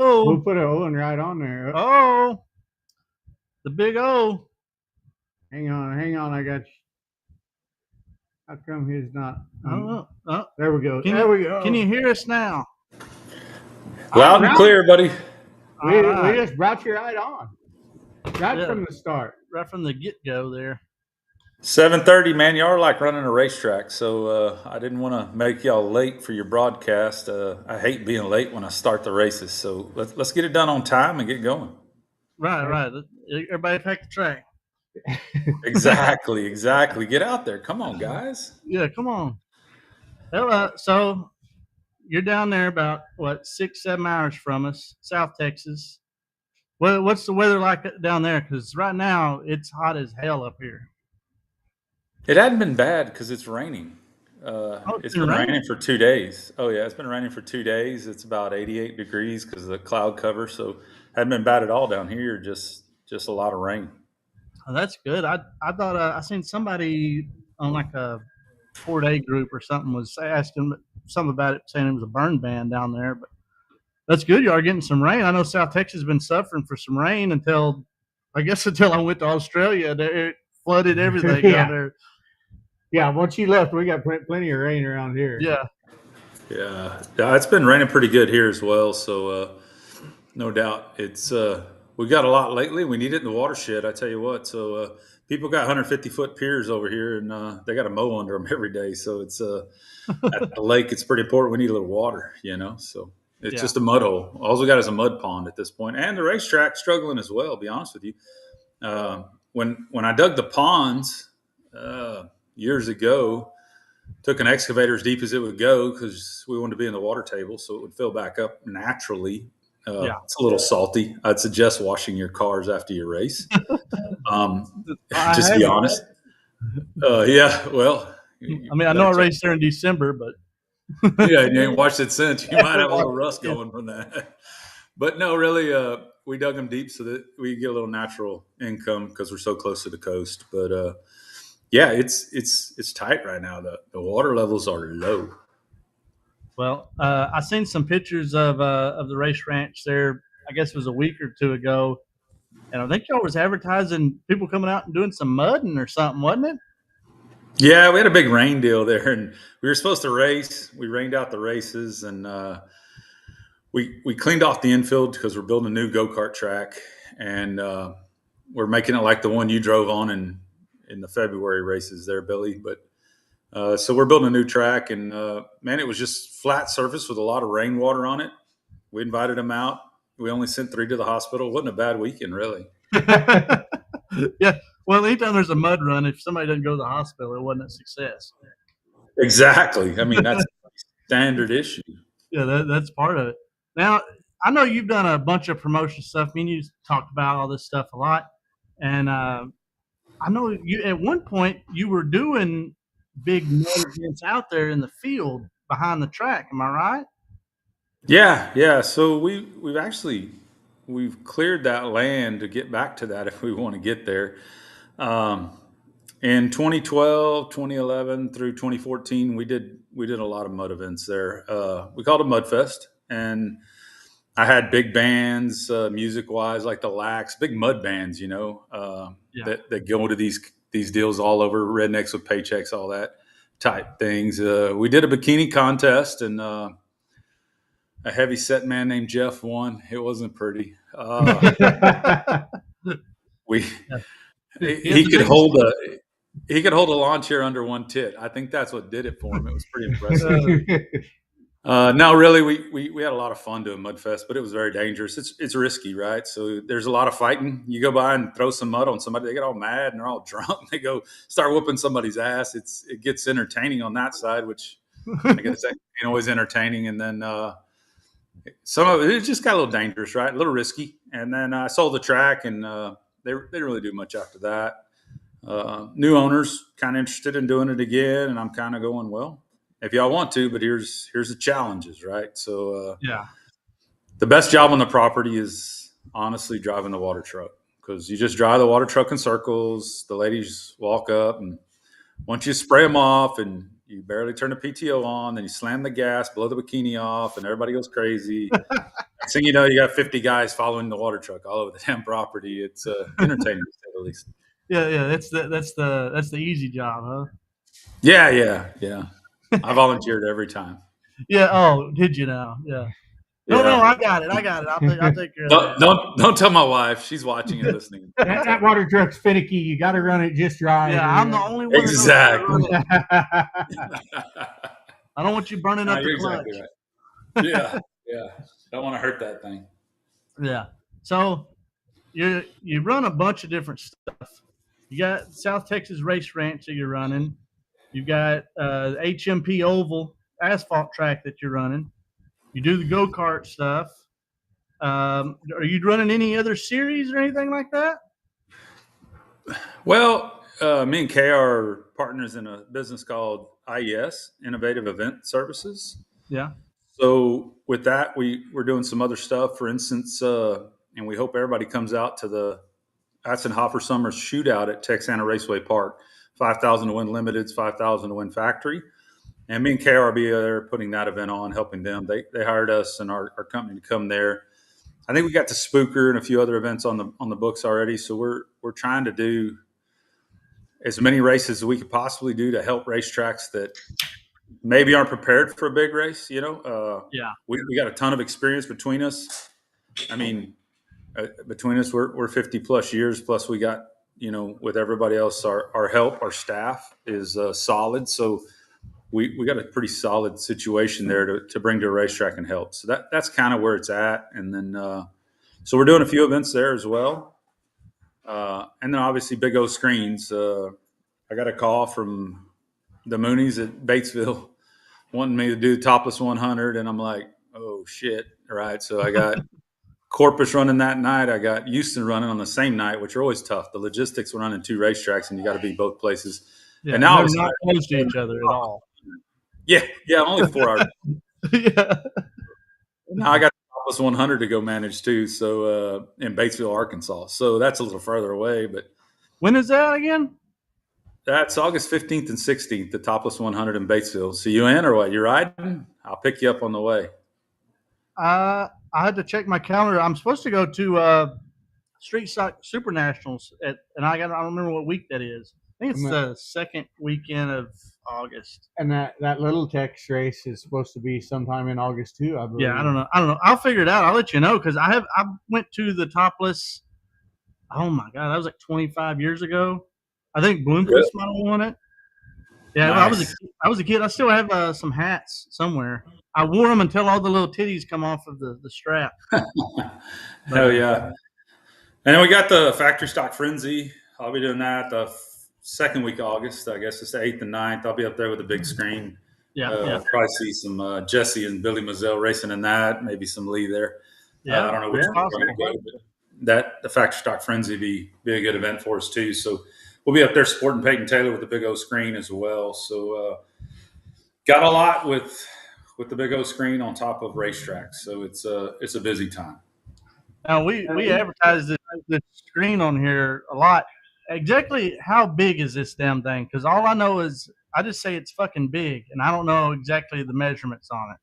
Oh, We'll put an Owen right on there. oh, the big O. Hang on, I got you. How come he's not? Oh, there we go. Can you hear us now? Loud and clear, buddy. We just brought you right on. Right from the start. Right from the get-go there. 7:30, man. Y'all are like running a racetrack, so I didn't want to make y'all late for your broadcast. I hate being late when I start the races, so let's get it done on time and get going. Right. Everybody pack the track. Exactly. Get out there. Come on, guys. Yeah, come on. Well, so you're down there about, 6-7 hours from us, South Texas. What's the weather like down there? Because right now it's hot as hell up here. It hadn't been bad because it's raining. It's been raining for 2 days. Oh yeah, it's been raining for 2 days. It's about 88 degrees because of the cloud cover, so hadn't been bad at all down here. Just a lot of rain. Oh, that's good. I thought I seen somebody on like a 4-day group or something was asking something about it, saying it was a burn ban down there. But that's good. You are getting some rain. I know South Texas has been suffering for some rain until I went to Australia. It flooded everything down there. Yeah, once you left, we got plenty of rain around here. Yeah. It's been raining pretty good here as well. So no doubt, it's we got a lot lately. We need it in the watershed. I tell you what. So people got 150-foot piers over here, and they got to mow under them every day. So it's at the lake. It's pretty important. We need a little water, So it's just a mud hole. All we got is a mud pond at this point, and the racetrack struggling as well. To be honest with you, when I dug the ponds years ago, took an excavator as deep as it would go because we wanted to be in the water table so it would fill back up naturally. It's a little salty. I'd suggest washing your cars after your race. Just be honest. Well, I mean, I know I raced there in December, but yeah, you ain't watched it since. You might have a little rust going from that. But no, really, we dug them deep so that we get a little natural income because we're so close to the coast. But yeah, it's tight right now. The water levels are low. Well, I seen some pictures of the race ranch there. I guess it was a week or two ago, and I think y'all was advertising people coming out and doing some mudding or something, wasn't it? Yeah, we had a big rain deal there, and we were supposed to race. We rained out the races, and we cleaned off the infield because we're building a new go-kart track, and we're making it like the one you drove on in the February races there, Billy. But so we're building a new track, and man, it was just flat surface with a lot of rainwater on it. We invited them out. We only sent 3 to the hospital. It wasn't a bad weekend, really. Yeah. Well, anytime there's a mud run, if somebody doesn't go to the hospital, it wasn't a success. Exactly. I mean, that's a standard issue. Yeah, that's part of it. Now, I know you've done a bunch of promotion stuff. Me and you talked about all this stuff a lot. And I know you at one point you were doing big mud events out there in the field behind the track. Am I right? Yeah. So we've cleared that land to get back to that if we want to get there. In 2012, 2011 through 2014, we did a lot of mud events there. We called it Mud Fest, and I had big bands, music wise, like the Lax, big mud bands, that go to these deals all over, rednecks with paychecks, all that type things. We did a bikini contest, and a heavy set man named Jeff won. It wasn't pretty. He could hold a lawn chair under one tit. I think that's what did it for him. It was pretty impressive. No, really, we had a lot of fun doing Mudfest, but it was very dangerous. It's risky, right? So there's a lot of fighting. You go by and throw some mud on somebody, they get all mad and they're all drunk. They go start whooping somebody's ass. It gets entertaining on that side, which I guess ain't always entertaining. And then some of it just got a little dangerous, right? A little risky. And then I sold the track, and they didn't really do much after that. New owners kind of interested in doing it again, and I'm kind of going, well, if y'all want to, but here's the challenges, right? So The best job on the property is honestly driving the water truck, because you just drive the water truck in circles. The ladies walk up, and once you spray them off and you barely turn the PTO on, then you slam the gas, blow the bikini off, and everybody goes crazy. Next thing you know, you got 50 guys following the water truck all over the damn property. It's entertaining to say the least. Yeah. That's the easy job, huh? Yeah. I volunteered every time. Yeah. Oh, did you now? Yeah. No, I got it. I'll take care of that. Don't tell my wife. She's watching and listening. That water truck's finicky. You got to run it just right. Yeah, I'm the only one. Exactly. I don't want you burning up the clutch. Exactly right. Yeah. Don't want to hurt that thing. Yeah. So you run a bunch of different stuff. You got South Texas Race Ranch that you're running. You've got HMP Oval asphalt track that you're running. You do the go-kart stuff. Are you running any other series or anything like that? Well, me and Kay are partners in a business called IES, Innovative Event Services. Yeah. So with that, we're doing some other stuff. For instance, and we hope everybody comes out to the Atson Hopper Summers Shootout at Texana Raceway Park. 5,000 to win limiteds, 5,000 to win factory. And me and KRB are there putting that event on, helping them. They hired us and our company to come there. I think we got the Spooker and a few other events on the books already. So we're trying to do as many races as we could possibly do to help racetracks that maybe aren't prepared for a big race. You know, we got a ton of experience between us. I mean, between us, we're 50 plus years. Plus, we got, you know, with everybody else, our help, our staff is solid. So we got a pretty solid situation there to bring to a racetrack and help. So that's kind of where it's at. And then, so we're doing a few events there as well. And then obviously Big O Screens. I got a call from the Moonies at Batesville wanting me to do Topless 100. And I'm like, oh shit. All right. So I got Corpus running that night. I got Houston running on the same night, which are always tough. The logistics of running two racetracks and you got to be both places. Yeah, and now they're not close to each other at all. Yeah, only 4 hours. Yeah. Now I got Topless 100 to go manage too. So in Batesville, Arkansas. So that's a little further away. But when is that again? That's August 15th and 16th, the Topless 100 in Batesville. So you in or what? You riding? I'll pick you up on the way. I had to check my calendar. I'm supposed to go to Street Stock Super Nationals and I don't remember what week that is. I think it's the second weekend of August. And that Little Tex race is supposed to be sometime in August too, I believe. Yeah, I don't know. I'll figure it out. I'll let you know because I went to the Topless. Oh my God, that was like 25 years ago. I think Bloomquist might have won it. Yeah, nice. I was a kid. I still have some hats somewhere. I wore them until all the little titties come off of the strap. Hell yeah. And then we got the Factory Stock Frenzy. I'll be doing that the second week of August. I guess it's the 8th and 9th. I'll be up there with a big screen. Yeah. Probably see some Jesse and Billy Mazzell racing in that. Maybe some Lee there. Yeah, I don't know which one we're going to go. But the Factory Stock Frenzy be a good event for us too. So we'll be up there supporting Peyton Taylor with the Big O screen as well. So got a lot with the Big O screen on top of racetracks. So it's a busy time. Now we advertise this screen on here a lot. Exactly how big is this damn thing? Because all I know is I just say it's fucking big, and I don't know exactly the measurements on it.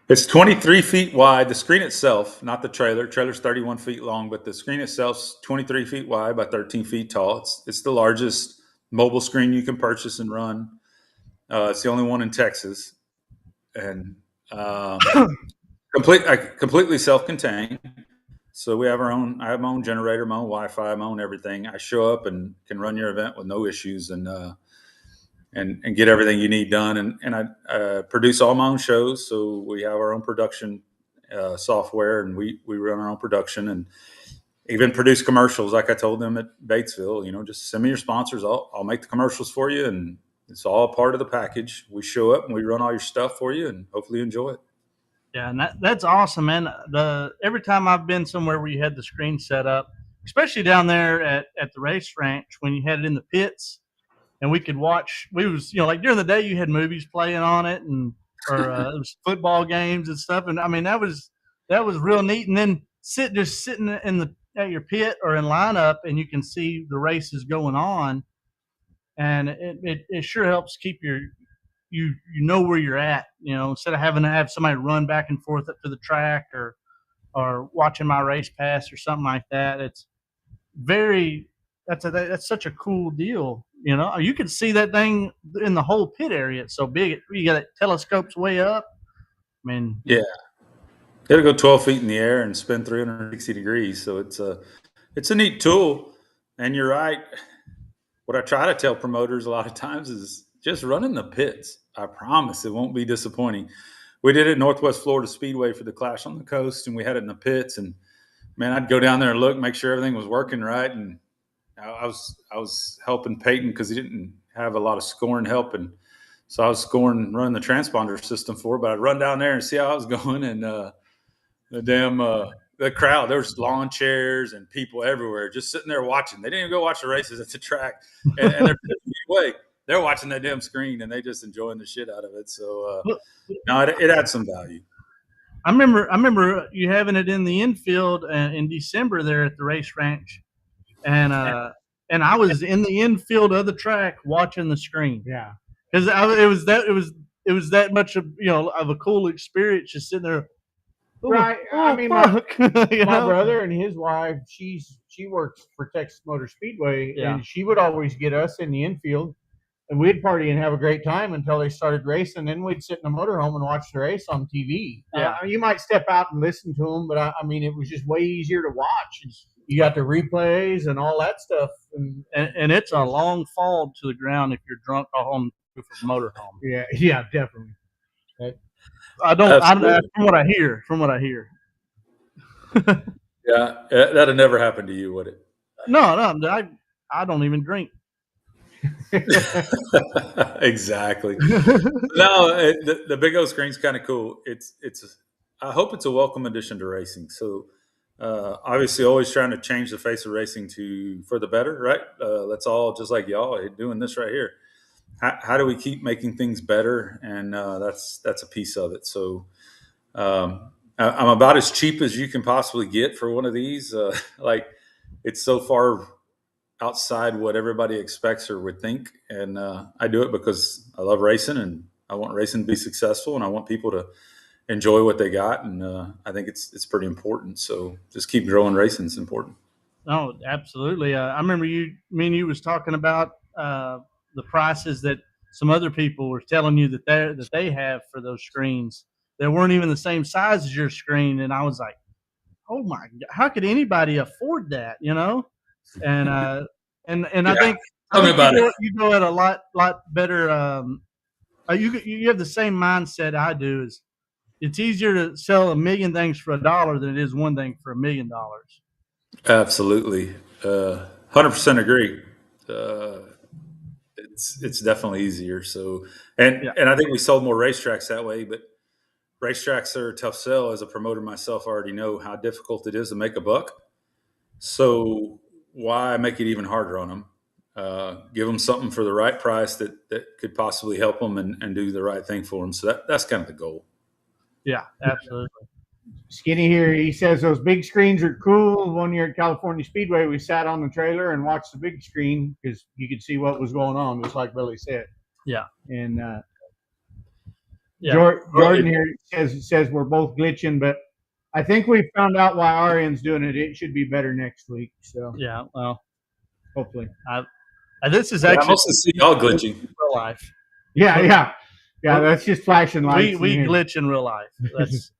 It's 23 feet wide. The screen itself, not the trailer. Trailer's 31 feet long, but the screen itself's 23 feet wide by 13 feet tall. It's the largest mobile screen you can purchase and run. It's the only one in Texas, and completely self-contained. So we have I have my own generator, my own Wi-Fi, my own everything. I show up and can run your event with no issues and get everything you need done. And I produce all my own shows. So we have our own production software and we run our own production and even produce commercials. Like I told them at Batesville, just send me your sponsors. I'll make the commercials for you. And it's all part of the package. We show up and we run all your stuff for you and hopefully you enjoy it. Yeah, and that's awesome, man. Every time I've been somewhere where you had the screen set up, especially down there at the race ranch when you had it in the pits, and we could watch. We was like during the day you had movies playing on it, or it was football games and stuff. And I mean that was that was real neat. And then just sitting at your pit or in lineup, and you can see the races going on, and it sure helps keep you know where you're at. Instead of having to have somebody run back and forth up to the track or watching my race pass or something like that. It's very that's such a cool deal. You can see that thing in the whole pit area. It's so big. You got telescopes way up. I mean, Yeah, it'll go 12 feet in the air and spin 360 degrees. So it's a neat tool. And you're right. What I try to tell promoters a lot of times is just run in the pits. I promise it won't be disappointing. We did it at Northwest Florida Speedway for the Clash on the Coast, and we had it in the pits. And man, I'd go down there and look, make sure everything was working right. And I was helping Peyton because he didn't have a lot of scoring help, and so I was running the transponder system for. But I'd run down there and see how I was going, and the crowd. There was lawn chairs and people everywhere, just sitting there watching. They didn't even go watch the races at the track, and they're watching that damn screen, and they just enjoying the shit out of it. So no, it adds some value. I remember you having it in the infield in December there at the race ranch, and I was in the infield of the track watching the screen. Yeah, because it was that much of a cool experience just sitting there. Right. I mean, my brother and his wife, she works for Texas Motor Speedway, and she would always get us in the infield, and we'd party and have a great time until they started racing. Then we'd sit in the motorhome and watch the race on TV. Yeah. You might step out and listen to them, but I mean, it was just way easier to watch. You got the replays and all that stuff, and it's a long fall to the ground if you're drunk on the motorhome. Yeah, definitely. I don't. From what I hear. Yeah, that'd never happen to you, would it? No, I don't even drink. Exactly. No, the Big O screen's kind of cool. I hope it's a welcome addition to racing. So obviously, always trying to change the face of racing for the better, right? Let's all, just like y'all doing this right here. How do we keep making things better? And that's a piece of it. So I'm about as cheap as you can possibly get for one of these. Like, it's so far outside what everybody expects or would think. And I do it because I love racing, and I want racing to be successful, and I want people to enjoy what they got. And I think it's pretty important. So just keep growing racing. It's important. Oh, absolutely. I remember me and you was talking about the prices that some other people were telling you that they have for those screens. They weren't even the same size as your screen, and I was like, "Oh my God, how could anybody afford that?" And I think you go at a lot better. You have the same mindset I do. Is it's easier to sell 1 million things for $1 than it is one thing for $1 million. Absolutely. 100% agree. It's definitely easier. So, and I think we sold more racetracks that way, but racetracks are a tough sell. As a promoter myself, I already know how difficult it is to make a buck. So why make it even harder on them? Give them something for the right price that could possibly help them and do the right thing for them. So that's kind of the goal. Yeah, absolutely. Skinny here, he says those big screens are cool. One year at California Speedway, we sat on the trailer and watched the big screen because you could see what was going on, just like Billy said. Yeah. And Jordan here says we're both glitching, but I think we found out why Arian's doing it. It should be better next week. So yeah, well, hopefully. This is actually I also see y'all glitching. Real life. Yeah. That's just flashing lights. We glitch in real life.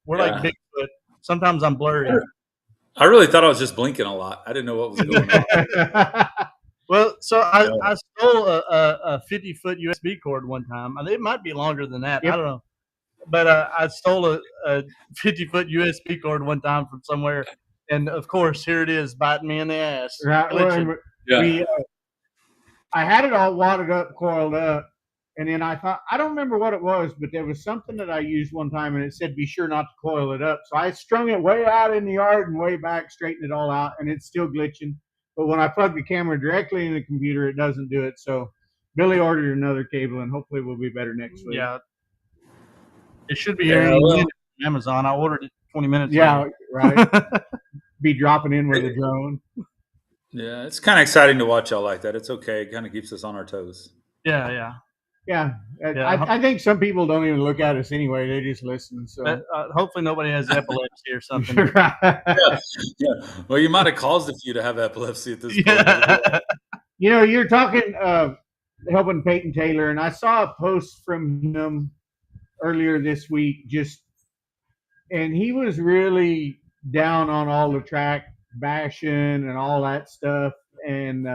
We're like Bigfoot. Sometimes I'm blurry. I really thought I was just blinking a lot. I didn't know what was going on. Well, so I stole a 50-foot USB cord one time. It might be longer than that. Yep. I don't know. But I stole a 50-foot USB cord one time from somewhere, and of course, here it is biting me in the ass. Right. I had it all wadded up, coiled up, and then I thought, I don't remember what it was, but there was something that I used one time, and it said, be sure not to coil it up. So I strung it way out in the yard and way back, straightened it all out, and it's still glitching. But when I plug the camera directly in the computer, it doesn't do it. So Billy ordered another cable, and hopefully we'll be better next week. Yeah. It should be here on Amazon. I ordered it 20 minutes. Yeah, right. Be dropping in with a drone. Yeah, it's kind of exciting to watch y'all like that. It's okay. It kind of keeps us on our toes. Yeah. Yeah, Yeah. I think some people don't even look at us anyway. They just listen. So Hopefully nobody has epilepsy or something. Yeah. Well, you might have caused a few to have epilepsy at this point. Yeah. You know, you're talking helping Peyton Taylor, and I saw a post from him earlier this week. And he was really down on all the track bashing and all that stuff. And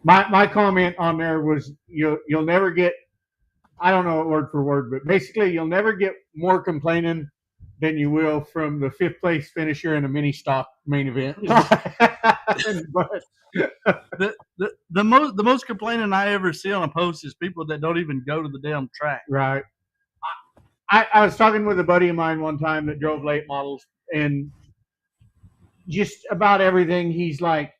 my comment on there was you'll never get, I don't know it word for word, but basically you'll never get more complaining than you will from the 5th place finisher in a mini stock main event. But the most complaining I ever see on a post is people that don't even go to the damn track. right. I was talking with a buddy of mine one time that drove late models, and just about everything he's like,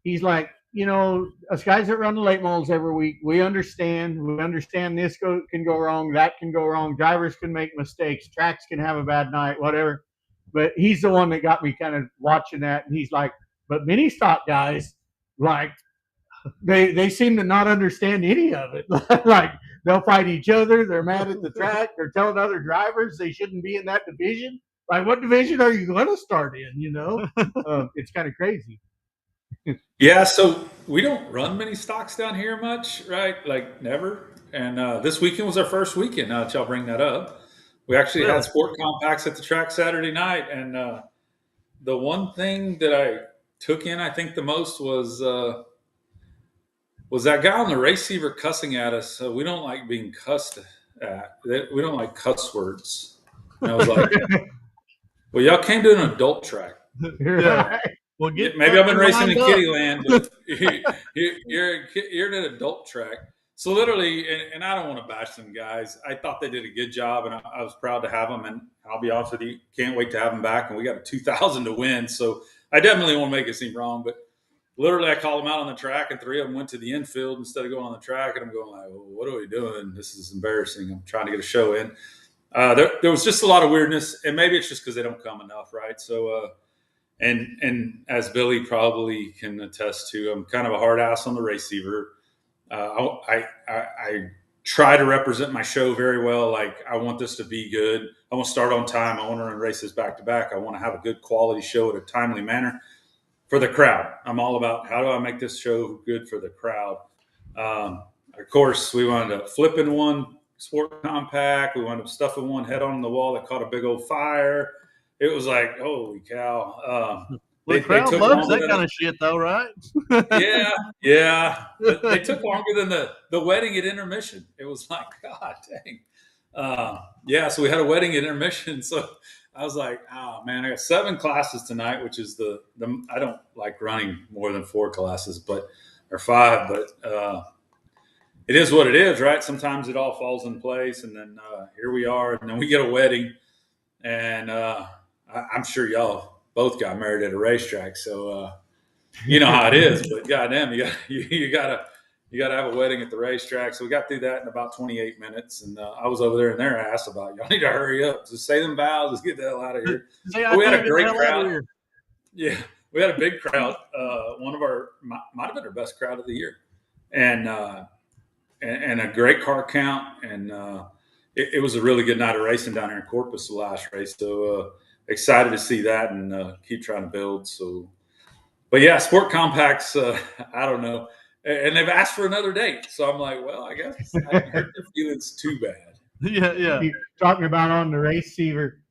you know, us guys that run the late models every week, we understand this can go wrong, that can go wrong, drivers can make mistakes, tracks can have a bad night, whatever. But he's the one that got me kind of watching that, and he's like, but mini stock guys, like, they seem to not understand any of it. Like, they'll fight each other, they're mad at the track, they're telling other drivers they shouldn't be in that division. Like, what division are you going to start in? You know, it's kind of crazy. Yeah, so we don't run many stocks down here much, right? Like never. And this weekend was our first weekend. Now that y'all bring that up, we actually Really? had sport compacts at the track Saturday night, and the one thing that I took in, I think the most was that guy on the receiver cussing at us. We don't like being cussed at. We don't like cuss words. And I was like, well, y'all came to an adult track. Yeah. Well, maybe I've been racing in kitty land, but you're at an adult track. So literally, and I don't want to bash them guys. I thought they did a good job, and I was proud to have them. And I'll be honest with you, can't wait to have them back. And we got a 2,000 to win, so I definitely won't make it seem wrong. But literally, I called them out on the track, and 3 of them went to the infield instead of going on the track. And I'm going like, well, what are we doing? This is embarrassing. I'm trying to get a show in. There was just a lot of weirdness, and maybe it's just because they don't come enough, right? So. And as Billy probably can attest to, I'm kind of a hard ass on the receiver. I try to represent my show very well. Like, I want this to be good. I want to start on time. I want to run races back to back. I want to have a good quality show at a timely manner for the crowd. I'm all about how do I make this show good for the crowd. Of course, we wound up flipping one sport compact. We wound up stuffing one head on the wall that caught a big old fire. It was like, holy cow. The crowd loves that kind of shit, though, right? Yeah. They took longer than the wedding at intermission. It was like, God dang. So we had a wedding at intermission. So I was like, oh, man, I got 7 classes tonight, which is the I don't like running more than 4 classes, or 5, but it is what it is, right? Sometimes it all falls in place, and then here we are, and then we get a wedding, and I'm sure y'all both got married at a racetrack, so you know how it is. But goddamn, you gotta have a wedding at the racetrack. So we got through that in about 28 minutes, and I was over there in their ass about, y'all need to hurry up, just say them vows, let's get the hell out of here. We had a great crowd. Yeah, we had a big crowd. One of our might have been our best crowd of the year, and a great car count, and it was a really good night of racing down here in Corpus the last race. So excited to see that and keep trying to build. So, but yeah, sport compacts. I don't know, and they've asked for another date. So I'm like, well, I guess I haven't hurt their feelings too bad. Yeah. Talking about on the receiver,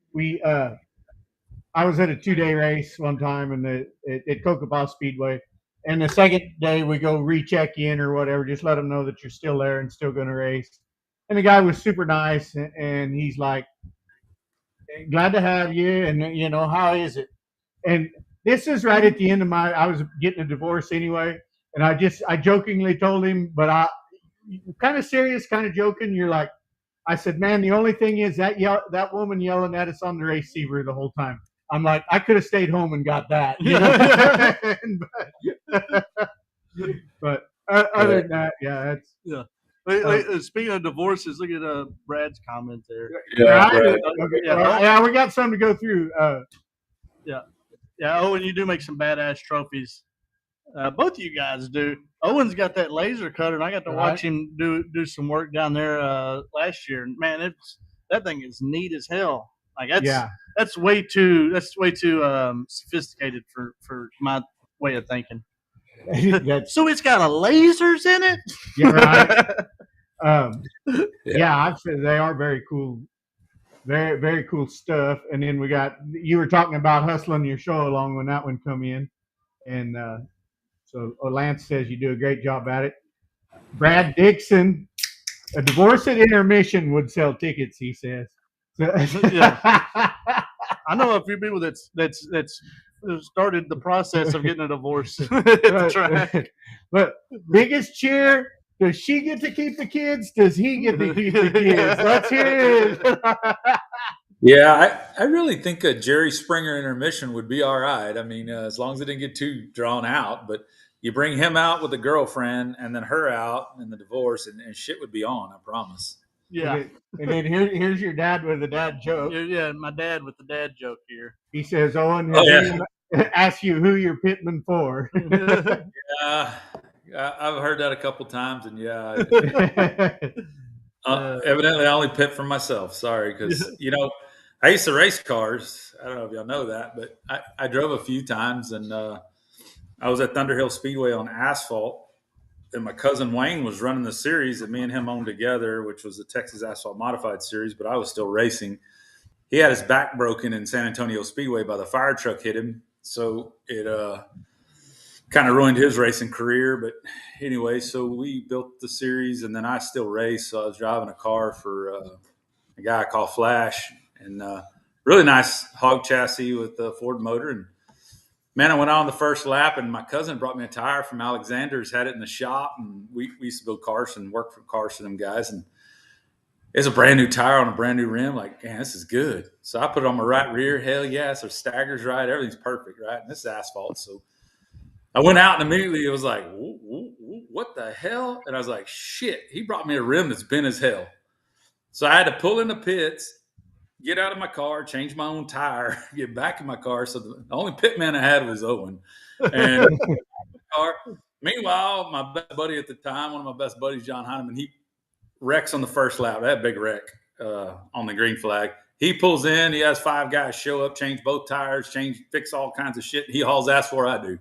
I was at a 2-day race one time at Cocopah Speedway. And the second day we go recheck in or whatever, just let them know that you're still there and still going to race. And the guy was super nice, and he's like, glad to have you. And, you know, how is it? And this is right at the end of I was getting a divorce anyway. And I jokingly told him, but I kind of serious, kind of joking. You're like, I said, man, the only thing is that woman yelling at us on the receiver the whole time. I'm like, I could have stayed home and got that. You know? But other than that, Speaking of divorces, look at Brad's comment there. Right? Brad. Okay. Yeah, Yeah, we got some to go through. yeah. Owen, you do make some badass trophies. Both of you guys do. Owen's got that laser cutter, and I got to watch him do some work down there last year. And man, that thing is neat as hell. Like that's way too sophisticated for my way of thinking. So it's got lasers in it. Yeah, right. Yeah, I've said they are very cool. Very, very cool stuff. And then you were talking about hustling your show along when that one come in. And so Lance says you do a great job at it. Brad Dixon, a divorce at intermission would sell tickets, he says. Yeah. I know a few people that's started the process of getting a divorce at the track. But biggest cheer, does she get to keep the kids? Does he get to keep the kids? Let's hear it. Yeah, I really think a Jerry Springer intermission would be all right. I mean, as long as it didn't get too drawn out. But you bring him out with the girlfriend and then her out in the divorce, and shit would be on, I promise. Yeah. And then here's your dad with a dad joke. Yeah, my dad with the dad joke here. He says, Owen, ask you who you're Pittman for. Yeah, I've heard that a couple times, and yeah. Evidently, I only pit for myself. Sorry, because I used to race cars. I don't know if y'all know that, but I drove a few times, and I was at Thunderhill Speedway on asphalt, and my cousin Wayne was running the series that me and him owned together, which was the Texas Asphalt Modified Series, but I was still racing. He had his back broken in San Antonio Speedway by the fire truck hit him, so it kind of ruined his racing career. But anyway, so we built the series, and then I still race. So I was driving a car for a guy I call Flash, and really nice hog chassis with the Ford motor. And man, I went on the first lap, and my cousin brought me a tire from Alexander's, had it in the shop, and we used to build cars and work for cars for them guys. And it's a brand new tire on a brand new rim. Like, man, this is good. So I put it on my right rear. Hell yeah, so staggers right. Everything's perfect, right? And this is asphalt. So I went out, and immediately it was like, what the hell? And I was like, shit, he brought me a rim that's bent as hell. So I had to pull in the pits, get out of my car, change my own tire, get back in my car. So the only pit man I had was Owen. And meanwhile, my best buddy at the time, one of my best buddies, John Heineman, he wrecks on the first lap. That big wreck on the green flag. He pulls in. He has 5 guys show up, change both tires, fix all kinds of shit. He hauls ass before I do.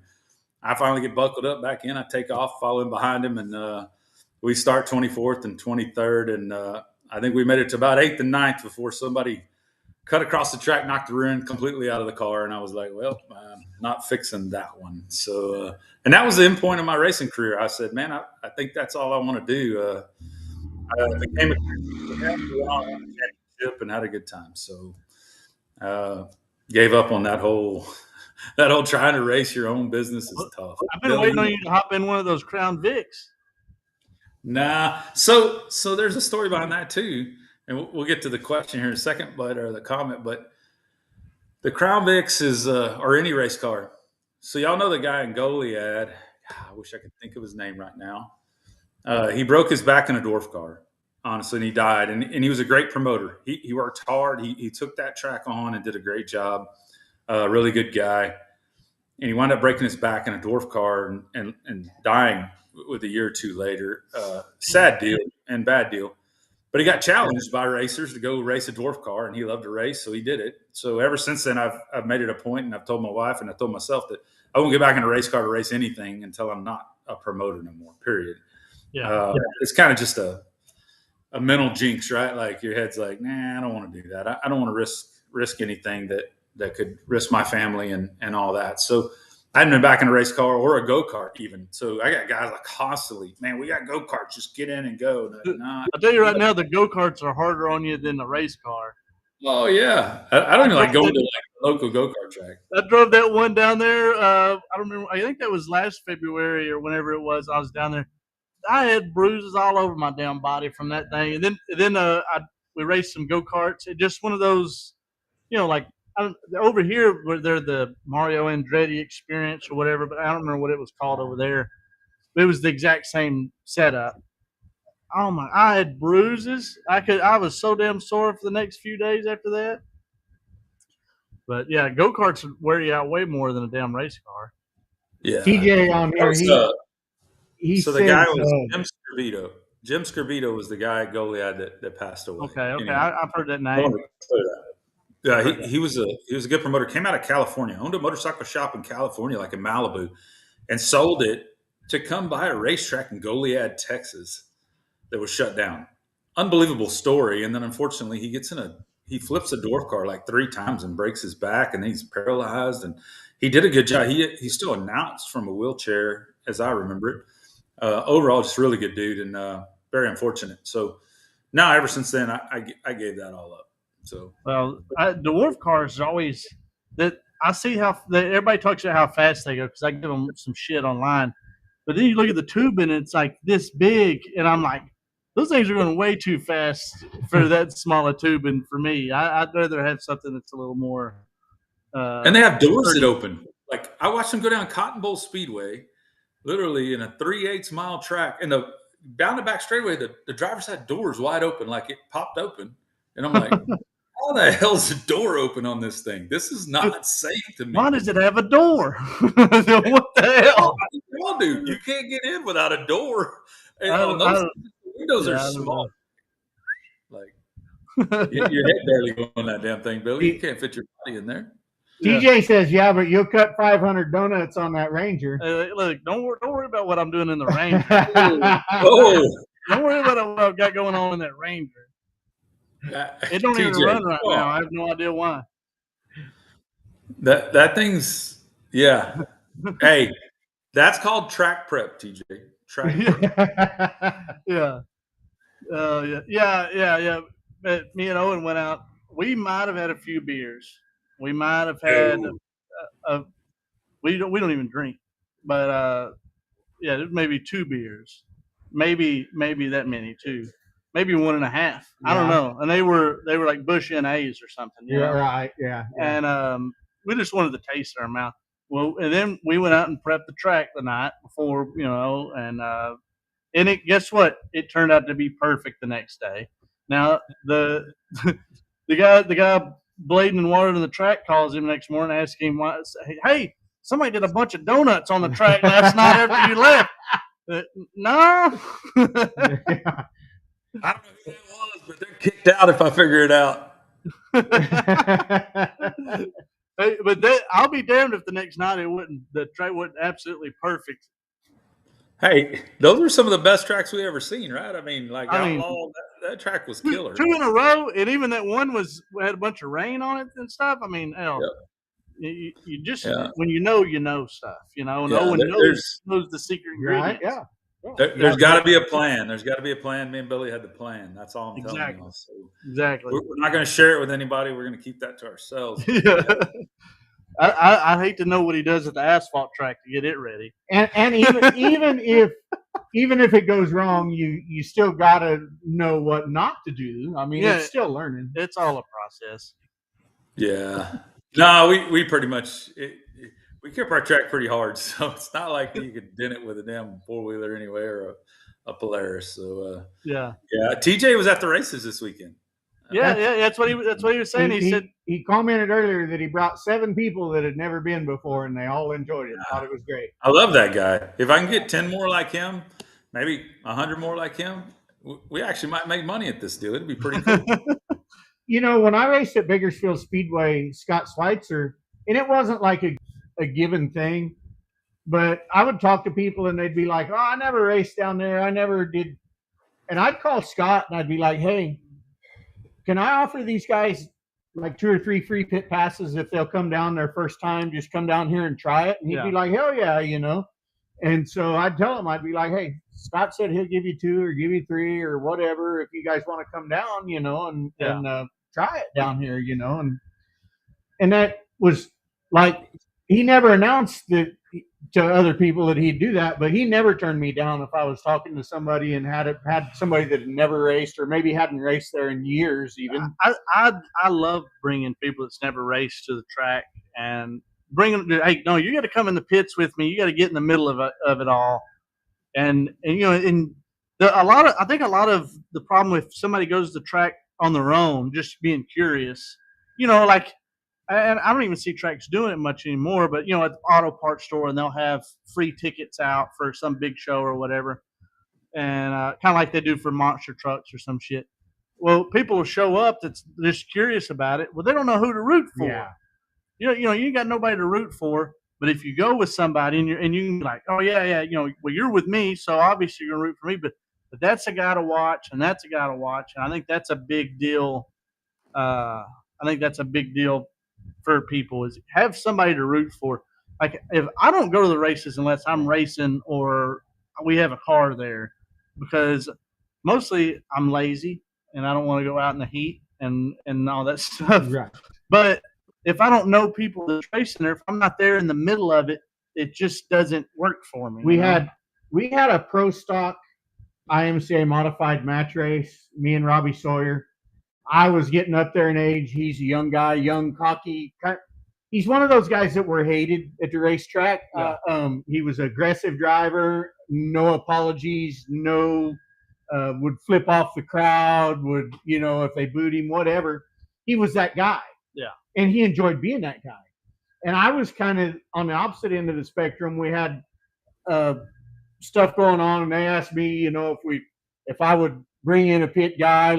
I finally get buckled up back in. I take off, follow in behind him, and we start 24th and 23rd. And I think we made it to about 8th and 9th before somebody cut across the track, knocked the rear end completely out of the car. And I was like, well, I'm not fixing that one. So, and that was the end point of my racing career. I said, man, I think that's all I want to do. I became a championship and had a good time. So gave up on that whole trying to race your own business is tough. I've been waiting on you to hop in one of those Crown Vics. Nah. So there's a story behind that too. And we'll get to the question here in a second, or the comment, but the Crown Vics is, or any race car. So y'all know the guy in Goliad. I wish I could think of his name right now. He broke his back in a dwarf car, honestly, and he died. And he was a great promoter. He worked hard. He took that track on and did a great job. Really good guy. And he wound up breaking his back in a dwarf car and dying with a year or two later. Sad deal and bad deal. But he got challenged by racers to go race a dwarf car, and he loved to race, so he did it. So ever since then, I've made it a point, and I've told my wife and I told myself that I won't get back in a race car to race anything until I'm not a promoter no more, period. It's kind of just a mental jinx, right? Like your head's like, nah, I don't want to do that. I don't want to risk anything that could risk my family and all that. So I hadn't been back in a race car or a go-kart even. So I got guys like constantly, man, we got go-karts, just get in and go. I'll tell you right now, the go-karts are harder on you than the race car. Oh, yeah. I don't even like going to like a local go-kart track. I drove that one down there. I don't remember. I think that was last February or whenever it was. I was down there. I had bruises all over my damn body from that thing. And then we raced some go-karts. It just one of those, like, over here where they're the Mario Andretti experience or whatever, but I don't remember what it was called over there. It was the exact same setup. Oh my! I had bruises. I was so damn sore for the next few days after that. But yeah, go karts wear you out way more than a damn race car. Yeah. TJ on That here, was, he so the guy says, was Jim Scorbito. Jim Scorbito was the guy at Goliad that passed away. Okay. Anyhow, I've heard that I name. wanted to clear that. Yeah, he was a good promoter. Came out of California, owned a motorcycle shop in California, like in Malibu, and sold it to come buy a racetrack in Goliad, Texas, that was shut down. Unbelievable story. And then unfortunately, he flips a dwarf car like 3 times and breaks his back, and he's paralyzed. And he did a good job. He still announced from a wheelchair, as I remember it. Overall, just really good dude, and very unfortunate. So now, ever since then, I gave that all up. So Well, dwarf cars are always that. I see how everybody talks about how fast they go because I give them some shit online. But then you look at the tubing, and it's like this big, and I'm like, those things are going way too fast for that small a tubing for me. I'd rather have something that's a little more. and they have doors that sturdy. open. Like I watched them go down Cotton Bowl Speedway, literally in a 3/8 mile track, and the down the back straightaway, the drivers had doors wide open, like it popped open, and I'm like, how the hell's the door open on this thing? This is not safe to me. Why does it have a door? What the hell? Well, dude, you can't get in without a door. And I on don't- I those don't- windows yeah, are I don't small. know. Like your head barely going on that damn thing, Billy. You can't fit your body in there. Yeah. TJ says, yeah, but you'll cut 500 donuts on that Ranger. Look, don't worry about what I'm doing in the Ranger. Oh, Don't worry about what I've got going on in that Ranger. It don't even TJ, run right come on. now. I have no idea why. That thing's yeah. Hey, that's called track prep, TJ. Track prep. Yeah. Yeah. But me and Owen went out. We might have had a few beers. We might have had. We don't even drink, but yeah, there's maybe 2 beers, maybe that many too, maybe 1.5. I don't know. And they were like Bush NAs or something. You know? Right. Yeah. And we just wanted to taste our mouth. Well, and then we went out and prepped the track the night before, and guess what? It turned out to be perfect the next day. Now the the guy blading and watering the track calls him next morning, asking him why. Hey, somebody did a bunch of donuts on the track last night after you left. No. I don't know who that was, but they're kicked out if I figure it out. Hey, but I'll be damned if the next night the track wasn't absolutely perfect. Hey, those were some of the best tracks we ever seen, right? I mean, like Outlaw, that track was killer. 2 in a row, and even that one had a bunch of rain on it and stuff. I mean, hell, you just when you know stuff, and Owen knows the secret ingredients. Right. Yeah. There's got to be a plan. There's got to be a plan. Me and Billy had the plan. That's all I'm telling you. So Exactly. we're not going to share it with anybody. We're going to keep that to ourselves. Yeah. I hate to know what he does at the asphalt track to get it ready. And even if it goes wrong, you still gotta know what not to do. I mean, it's still learning. It's all a process. Yeah. No, we pretty much we kept our track pretty hard, so it's not like you could dent it with a damn 4-wheeler anyway or a Polaris. So yeah. TJ was at the races this weekend. That's what he was saying. He said he commented earlier that he brought 7 people that had never been before, and they all enjoyed it. Thought it was great. I love that guy. If I can get 10 more like him, maybe 100 more like him, we actually might make money at this deal. It'd be pretty cool. When I raced at Bakersfield Speedway, Scott Schweitzer, and it wasn't like a given thing, but I would talk to people and they'd be like, "Oh, I never raced down there. I never did." And I'd call Scott and I'd be like, "Hey, can I offer these guys like 2 or 3 free pit passes if they'll come down their first time? Just come down here and try it." And he'd be like, "Hell yeah, And so I'd tell him, I'd be like, "Hey, Scott said he'll give you 2 or give you 3 or whatever if you guys want to come down, and try it down here, And that was like, he never announced that to other people that he'd do that, but he never turned me down if I was talking to somebody and had somebody that had never raced or maybe hadn't raced there in years even. I love bringing people that's never raced to the track and bring them. Hey, no, you got to come in the pits with me. You got to get in the middle of it all, and I think a lot of the problem if somebody goes to the track on their own, just being curious, like, and I don't even see tracks doing it much anymore. But at the auto parts store, and they'll have free tickets out for some big show or whatever, and kind of like they do for monster trucks or some shit. Well, people will show up that's just curious about it. Well, they don't know who to root for. Yeah. You got nobody to root for. But if you go with somebody and you can be like, oh yeah, well you're with me, so obviously you're gonna root for me. But that's a guy to watch, and that's a guy to watch, and I think that's a big deal. I think that's a big deal for people is have somebody to root for. Like if I don't go to the races unless I'm racing or we have a car there, because mostly I'm lazy and I don't want to go out in the heat and all that stuff. Right. But if I don't know people that's racing there, if I'm not there in the middle of it, it just doesn't work for me. We had a pro stock IMCA modified match race. Me and Robbie Sawyer. I was getting up there in age. He's a young guy, young, cocky. He's one of those guys that were hated at the racetrack. Yeah. He was an aggressive driver, no apologies, would flip off the crowd, would, if they booed him, whatever. He was that guy. Yeah. And he enjoyed being that guy. And I was kind of on the opposite end of the spectrum. We had stuff going on, and they asked me, if I would bring in a pit guy,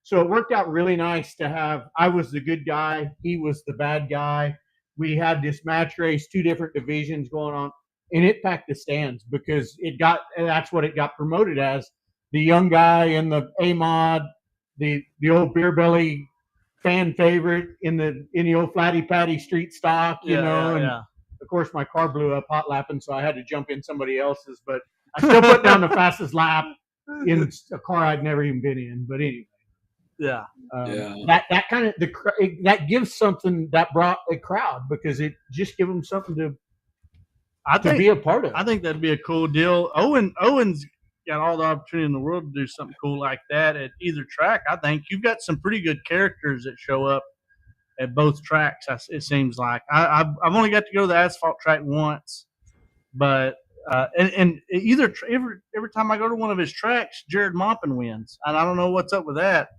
so it worked out really nice to have. I was the good guy, he was the bad guy. We had this match race, 2 different divisions going on, and it packed the stands because that's what it got promoted as. The young guy in the A mod, the old beer belly fan favorite in the old Flatty Patty street stock, Yeah. and of course my car blew up hot lapping, so I had to jump in somebody else's, but I still put down the fastest lap in a car I'd never even been in. But anyway. Yeah. That kind of that gives something that brought a crowd because it just gives them something to be a part of. I think that'd be a cool deal. Owen's got all the opportunity in the world to do something cool like that at either track. I think you've got some pretty good characters that show up at both tracks. It seems like I've only got to go to the asphalt track once, but and every time I go to one of his tracks, Jared Mompin wins, and I don't know what's up with that.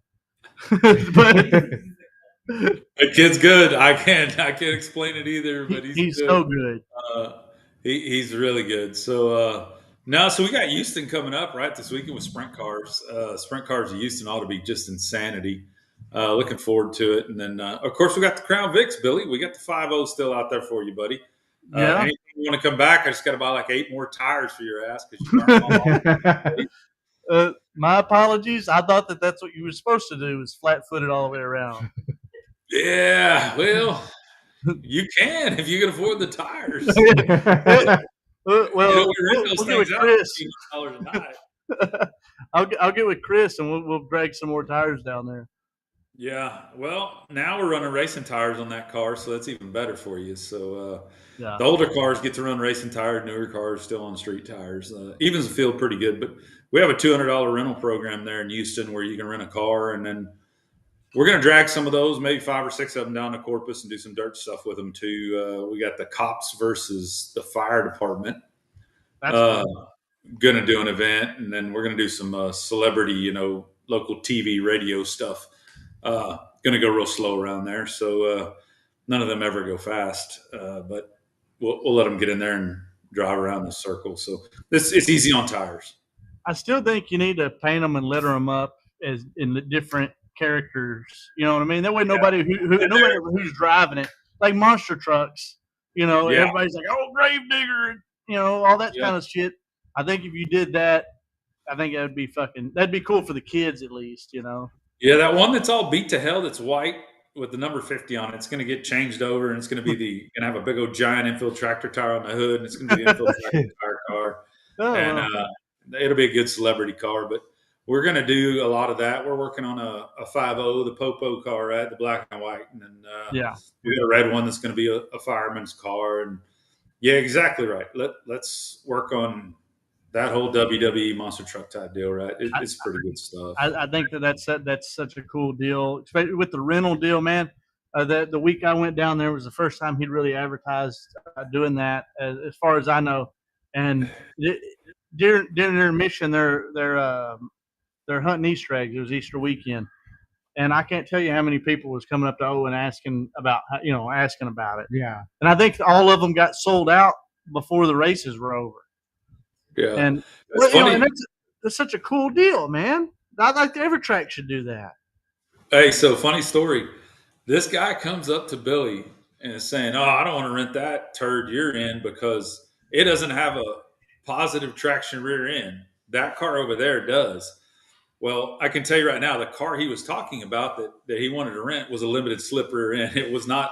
But the kid's good. I can't explain it either, but he's good. So good. He's really good. So so we got Houston coming up right this weekend with sprint cars. Sprint cars at Houston ought to be just insanity. Looking forward to it. And then of course we got the Crown Vics, Billy. We got the 5.0 still out there for you, buddy. Anything you want to come back? I just got to buy like 8 more tires for your ass because you burned them all. My apologies. I thought that's what you were supposed to do is flat-footed all the way around. Yeah, well, you can if you can afford the tires. We'll get with Chris. I'll get with Chris and we'll drag some more tires down there. Yeah, well, now we're running racing tires on that car, so that's even better for you. So the older cars get to run racing tires, newer cars still on street tires. Evens the field pretty good, but we have a $200 rental program there in Houston where you can rent a car, and then we're going to drag some of those, maybe 5 or 6 of them down to Corpus and do some dirt stuff with them too. We got the cops versus the fire department. That's going to do an event, and then we're going to do some celebrity, local TV, radio stuff. Going to go real slow around there, so none of them ever go fast. But we'll let them get in there and drive around the circle. So it's easy on tires. I still think you need to paint them and letter them up as in the different characters. You know what I mean? That way, nobody who's driving it, like monster trucks. Everybody's like, "Oh, Gravedigger," all that kind of shit. I think if you did that, I think that'd be cool for the kids at least. Yeah, that one that's all beat to hell, that's white with the number 50 on it. It's going to get changed over, and it's going to be going to have a big old giant Infield tractor tire on the hood, and it's going to be the Infield tractor tire car. And it'll be a good celebrity car, but we're going to do a lot of that. We're working on a 5.0, the Popo car, right? The black and white. And then we got a red one that's going to be a fireman's car. And yeah, exactly right. Let's work on that whole WWE monster truck type deal, right? It's pretty good stuff. I think that's such a cool deal, especially with the rental deal, man. The week I went down there was the first time he'd really advertised doing that, as far as I know. And during intermission, they're hunting Easter eggs. It was Easter weekend, and I can't tell you how many people was coming up to Owen asking about it. Yeah. And I think all of them got sold out before the races were over. Yeah, And it's funny. and that's such a cool deal, man. I like every track should do that. Hey, so funny story. This guy comes up to Billy and is saying, "Oh, I don't want to rent that turd you're in because it doesn't have a positive traction rear end. That car over there does." Well, I can tell you right now, the car he was talking about that he wanted to rent was a limited slip rear end. It was not,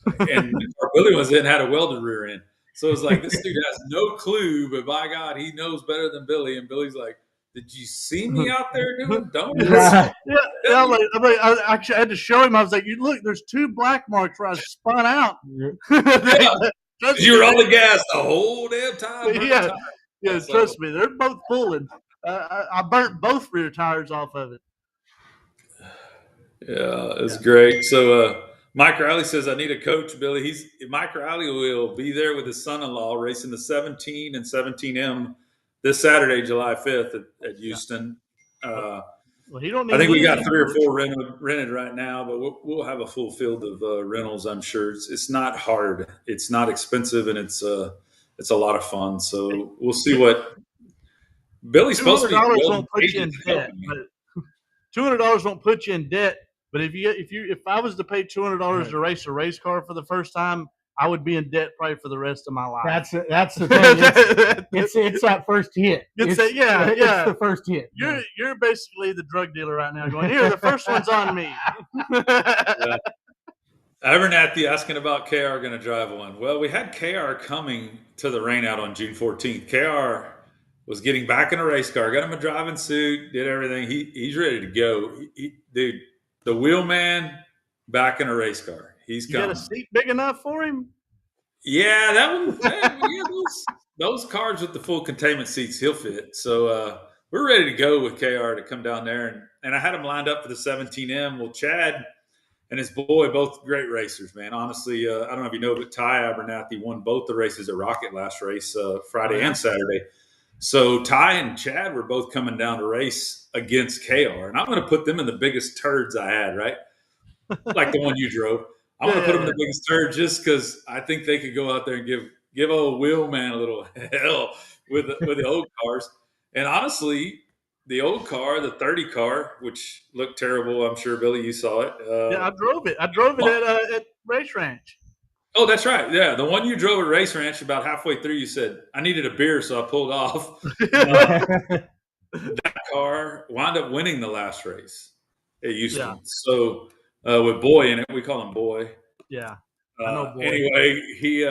and the car Billy was in had a welded rear end. So it's like this dude has no clue, but by God, he knows better than Billy. And Billy's like, "Did you see me out there doing donuts?" Right. I actually had to show him. I was like, "You look, there's 2 black marks where I spun out." Yeah. You were on the gas the whole damn time. Yeah. Trust me, they're both pulling. I burnt both rear tires off of it. Yeah, it's great. So Mike Riley says, "I need a coach, Billy." Mike Riley will be there with his son-in-law racing the 17 and 17M this Saturday, July 5th at Houston. Well, he don't need I think we me got as 3 or coach. 4 rented right now, but we'll have a full field of rentals. I'm sure it's not hard, it's not expensive, and it's a lot of fun. So we'll see what Billy's supposed to be. $200 won't put you in debt, but $200 won't put you in debt. But if I was to pay $200 to race a race car for the first time, I would be in debt probably for the rest of my life. That's the thing. It's that first hit. It's the first hit. You're basically the drug dealer right now, going, "Here, the first one's on me." Yeah. Abernathy asking about KR going to drive one. Well, we had KR coming to the rain out on June 14th. KR was getting back in a race car, got him a driving suit, did everything. He's ready to go. Dude, the wheelman back in a race car. He's coming. You got a seat big enough for him? Yeah, that one. Those cars with the full containment seats, he'll fit. So we're ready to go with KR to come down there. And I had him lined up for the 17M. Well, Chad and his boy, both great racers, man. Honestly, I don't know if you know, but Ty Abernathy won both the races at Rocket last race, Friday and Saturday. So Ty and Chad were both coming down to race against KR. And I'm going to put them in the biggest turds I had, right? Like the one you drove. I'm going to put them in the biggest turd just because I think they could go out there and give old Wheelman a little hell with the old cars. And honestly, the old car, the 30 car, which looked terrible. I'm sure, Billy, you saw it. I drove it. I drove it at Race Ranch. Oh, that's right. Yeah, the one you drove at Race Ranch, about halfway through, you said, "I needed a beer, so I pulled off." That car wound up winning the last race at Houston. Yeah. So with Boy in it, we call him Boy. Yeah. I know Boy. Anyway, he,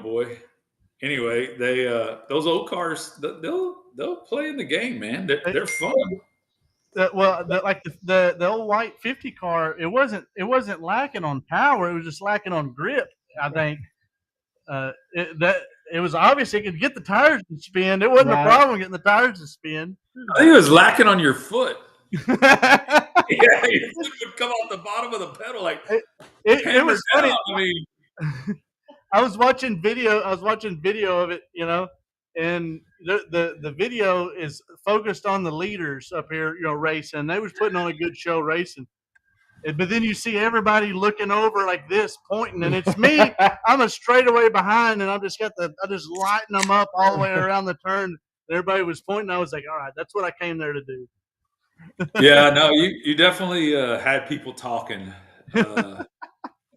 Boy. Anyway, they those old cars, they'll play in the game, man. They're fun. The old white 50 car, it wasn't lacking on power. It was just lacking on grip. I think it was obvious it could get the tires to spin. It wasn't a problem getting the tires to spin. I think it was lacking on your foot. Yeah, your foot would come off the bottom of the pedal like it was funny. I mean, I was watching video of it, and the video is focused on the leaders up here, racing. They was putting on a good show racing. But then you see everybody looking over like this, pointing, and it's me. I'm a straightaway behind, and I just lighting them up all the way around the turn. Everybody was pointing. I was like, all right, that's what I came there to do. Yeah, no, you definitely had people talking,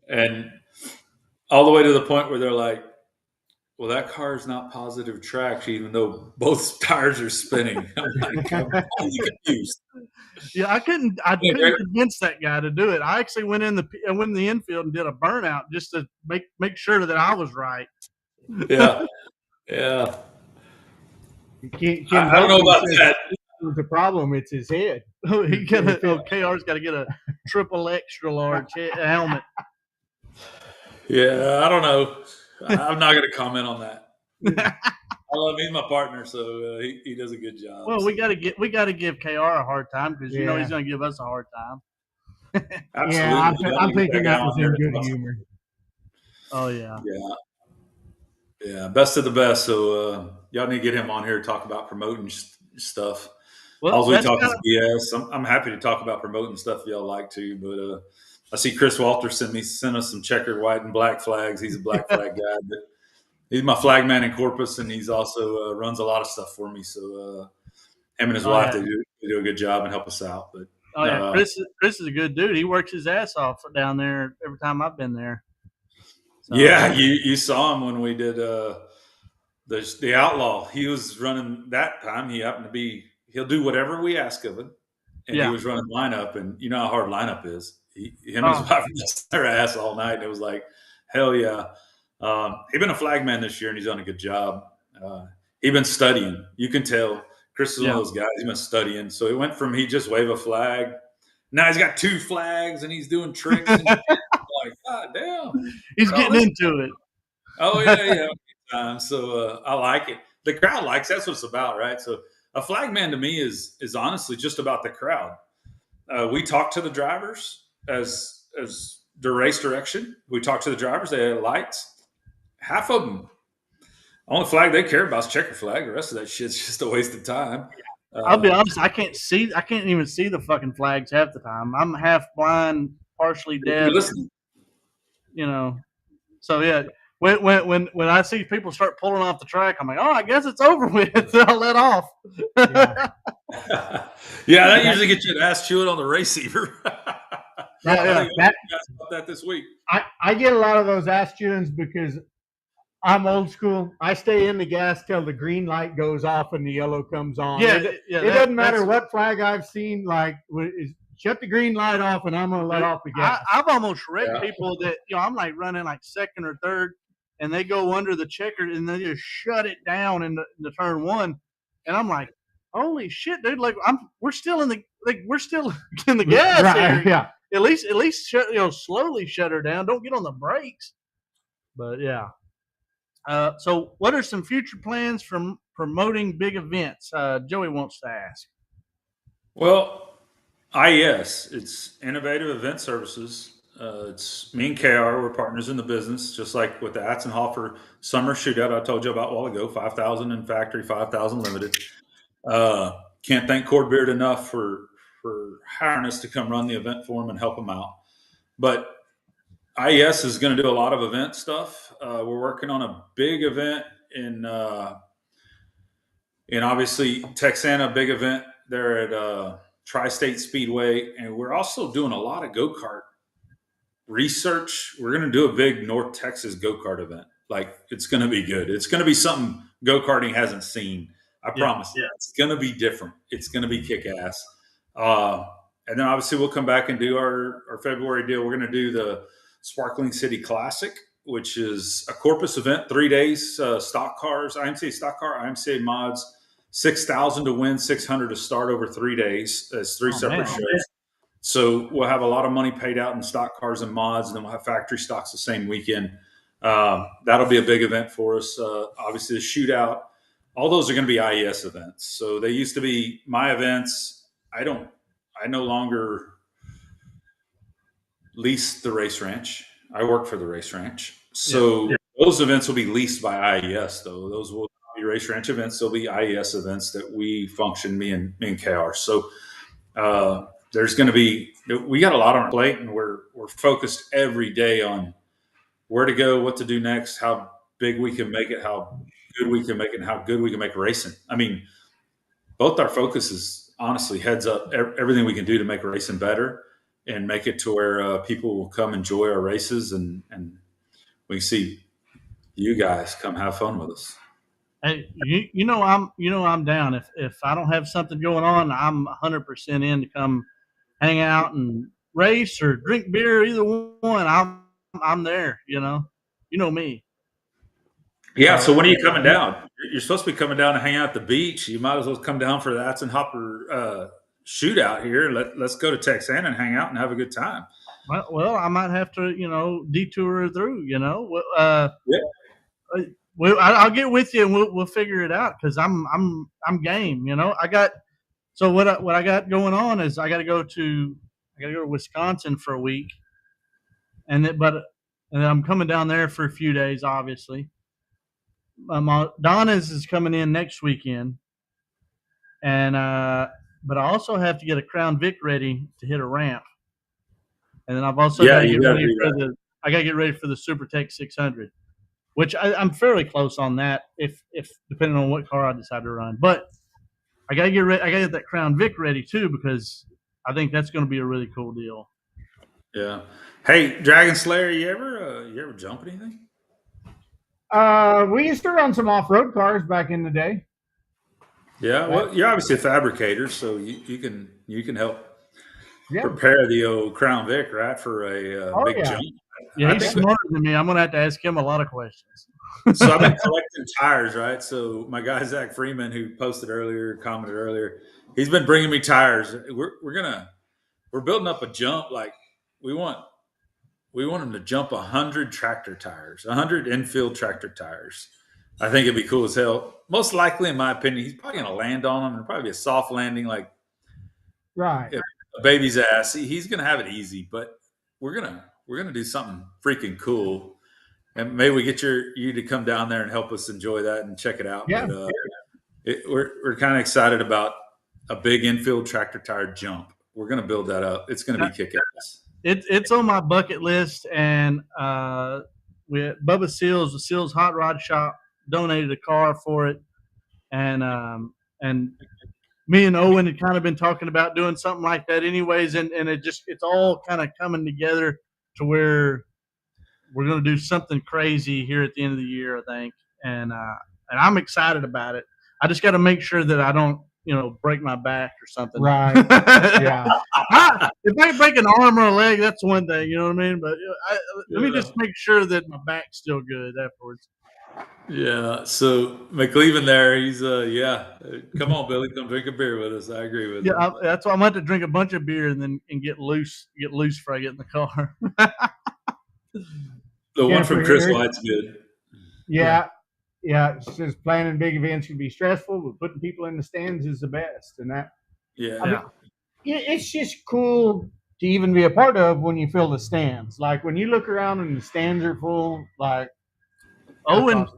and all the way to the point where they're like, "Well, that car is not positive traction, even though both tires are spinning." I'm like, I'm confused. Yeah, I couldn't convince that guy to do it. I actually went in the infield and did a burnout just to make sure that I was right. Yeah. I don't know about that. The problem, it's his head. KR's got to get a triple extra large helmet. Yeah, I don't know. I'm not going to comment on that. I love him. He's my partner, so he does a good job. Well, we got to give KR a hard time because he's going to give us a hard time. Absolutely. Yeah, I'm thinking that was in good humor. Oh yeah. Yeah. Best of the best. So y'all need to get him on here to talk about promoting stuff. Well, All we that's talk kind is BS. I'm happy to talk about promoting stuff if y'all like to, but I see Chris Walter sent us some checkered white and black flags. He's a black flag guy, but he's my flag man in Corpus, and he's also runs a lot of stuff for me. So him and his wife, yeah. they do a good job and help us out. But Oh yeah, Chris is a good dude. He works his ass off down there every time I've been there. So. Yeah, you saw him when we did the Outlaw. He was running that time. He happened to be. He'll do whatever we ask of him, and he was running lineup. And you know how hard lineup is. Him and his wife just their ass all night. And it was like, hell yeah. He's been a flagman this year, and he's done a good job. He's been studying. You can tell. Chris is one of those guys. He's been studying. So it went from he just wave a flag. Now he's got 2 flags and he's doing tricks. And like, God damn. He's getting into it. Oh, yeah. So I like it. The crowd likes that's what it's about, right? So a flagman to me is honestly just about the crowd. We talk to the drivers as the race direction. We talk to the drivers. They have lights. Half of them, only flag they care about is checker flag. The rest of that shit's just a waste of time. I'll be honest. I can't even see the fucking flags half the time. I'm half blind, partially deaf. You know. So yeah, when I see people start pulling off the track, I'm like, oh, I guess it's over with. I'll let off. Yeah, that usually gets you an ass chewing on the receiver. That this week. I get a lot of those ass chewings because I'm old school. I stay in the gas till the green light goes off and the yellow comes on. It doesn't matter what flag I've seen. Like, shut the green light off, and I'm gonna let off the gas. I've almost wrecked people that I'm like running like second or third, and they go under the checker and they just shut it down in the turn one, and I'm like, holy shit, dude! Like we're still in the gas area. Yeah. At least slowly shut her down. Don't get on the brakes. But yeah. So what are some future plans from promoting big events? Joey wants to ask. Well, IES, it's Innovative Event Services. It's me and KR, we're partners in the business, just like with the Atzenhofer Summer Shootout I told you about a while ago, 5,000 in factory, 5,000 limited. Can't thank Cord Beard enough for hiring us to come run the event for them and help them out. But IES is going to do a lot of event stuff. We're working on a big event in obviously Texana, big event there at Tri-State Speedway, and we're also doing a lot of go-kart research. We're going to do a big North Texas go-kart event. Like, it's going to be good. It's going to be something go-karting hasn't seen. I promise. Yeah. It's going to be different. It's going to be kick-ass. And then obviously we'll come back and do our February deal. We're going to do the Sparkling City Classic, which is a Corpus event, 3 days, stock cars, IMCA stock car, IMCA mods, 6,000 to win, 600 to start over 3 days. It's 3 separate shows. So we'll have a lot of money paid out in stock cars and mods, and then we'll have factory stocks the same weekend. That'll be a big event for us. Obviously, the shootout, all those are going to be IES events. So they used to be my events. I no longer lease the race ranch. I work for the race ranch. So those events will be leased by IES, though. Those will be race ranch events. They'll be IES events that we function, me and KR. So there's going to be, we got a lot on our plate, and we're focused every day on where to go, what to do next, how big we can make it, how good we can make it, and how good we can make racing. I mean, both our focus is honestly heads up everything we can do to make racing better and make it to where people will come enjoy our races, and we see you guys come have fun with us. Hey, I'm down. If I don't have something going on, I'm 100% in to come hang out and race or drink beer. Either one, I'm there. You know me. Yeah. So when are you coming down? You're supposed to be coming down to hang out at the beach. You might as well come down for the Atzenhofer shootout here. Let's go to Texana and hang out and have a good time. Well, I might have to, detour through. Well, I'll get with you and we'll figure it out because I'm game. So what I got going on is I got to go to Wisconsin for a week, and then I'm coming down there for a few days, obviously, Donna's is coming in next weekend, and but I also have to get a Crown Vic ready to hit a ramp, and then I've also got to get ready for the. I got to get ready for the SuperTech 600, which I'm fairly close on that. If depending on what car I decide to run, but I got to get ready. I got to get that Crown Vic ready too because I think that's going to be a really cool deal. Yeah. Hey, Dragon Slayer, you ever jump anything? We used to run some off-road cars back in the day. Yeah, well, you're obviously a fabricator, so you can help prepare the old Crown Vic, right, for a big jump. Yeah, he's smarter than me. I'm going to have to ask him a lot of questions. So I've been collecting tires, right? So my guy Zach Freeman, who commented earlier, he's been bringing me tires. We're building up a jump. Like we want him to jump 100 tractor tires, 100 Infield tractor tires. I think it'd be cool as hell. Most likely, in my opinion, he's probably going to land on them. It'll probably be a soft landing, like a baby's ass. He's going to have it easy, but we're gonna do something freaking cool. And maybe we get you to come down there and help us enjoy that and check it out. Yeah. But, we're kind of excited about a big Infield tractor tire jump. We're going to build that up. It's going to be kick-ass. It's on my bucket list, and Bubba Seals, the Seals Hot Rod Shop, donated a car for it, and me and Owen had kind of been talking about doing something like that, anyways, and it's all kind of coming together to where we're going to do something crazy here at the end of the year, I think, and I'm excited about it. I just got to make sure that I don't, break my back or something. Right. Yeah. If I break an arm or a leg, that's one thing, you know what I mean? But let me just make sure that my back's still good afterwards. Yeah. So McLeavin there, he's come on, Billy, come drink a beer with us. I agree with you. Yeah, that's why I'm going to drink a bunch of beer and get loose before I get in the car. The one from Chris White's good. Yeah. Yeah, it says planning big events can be stressful, but putting people in the stands is the best. And that, it's just cool to even be a part of when you fill the stands. Like when you look around and the stands are full, like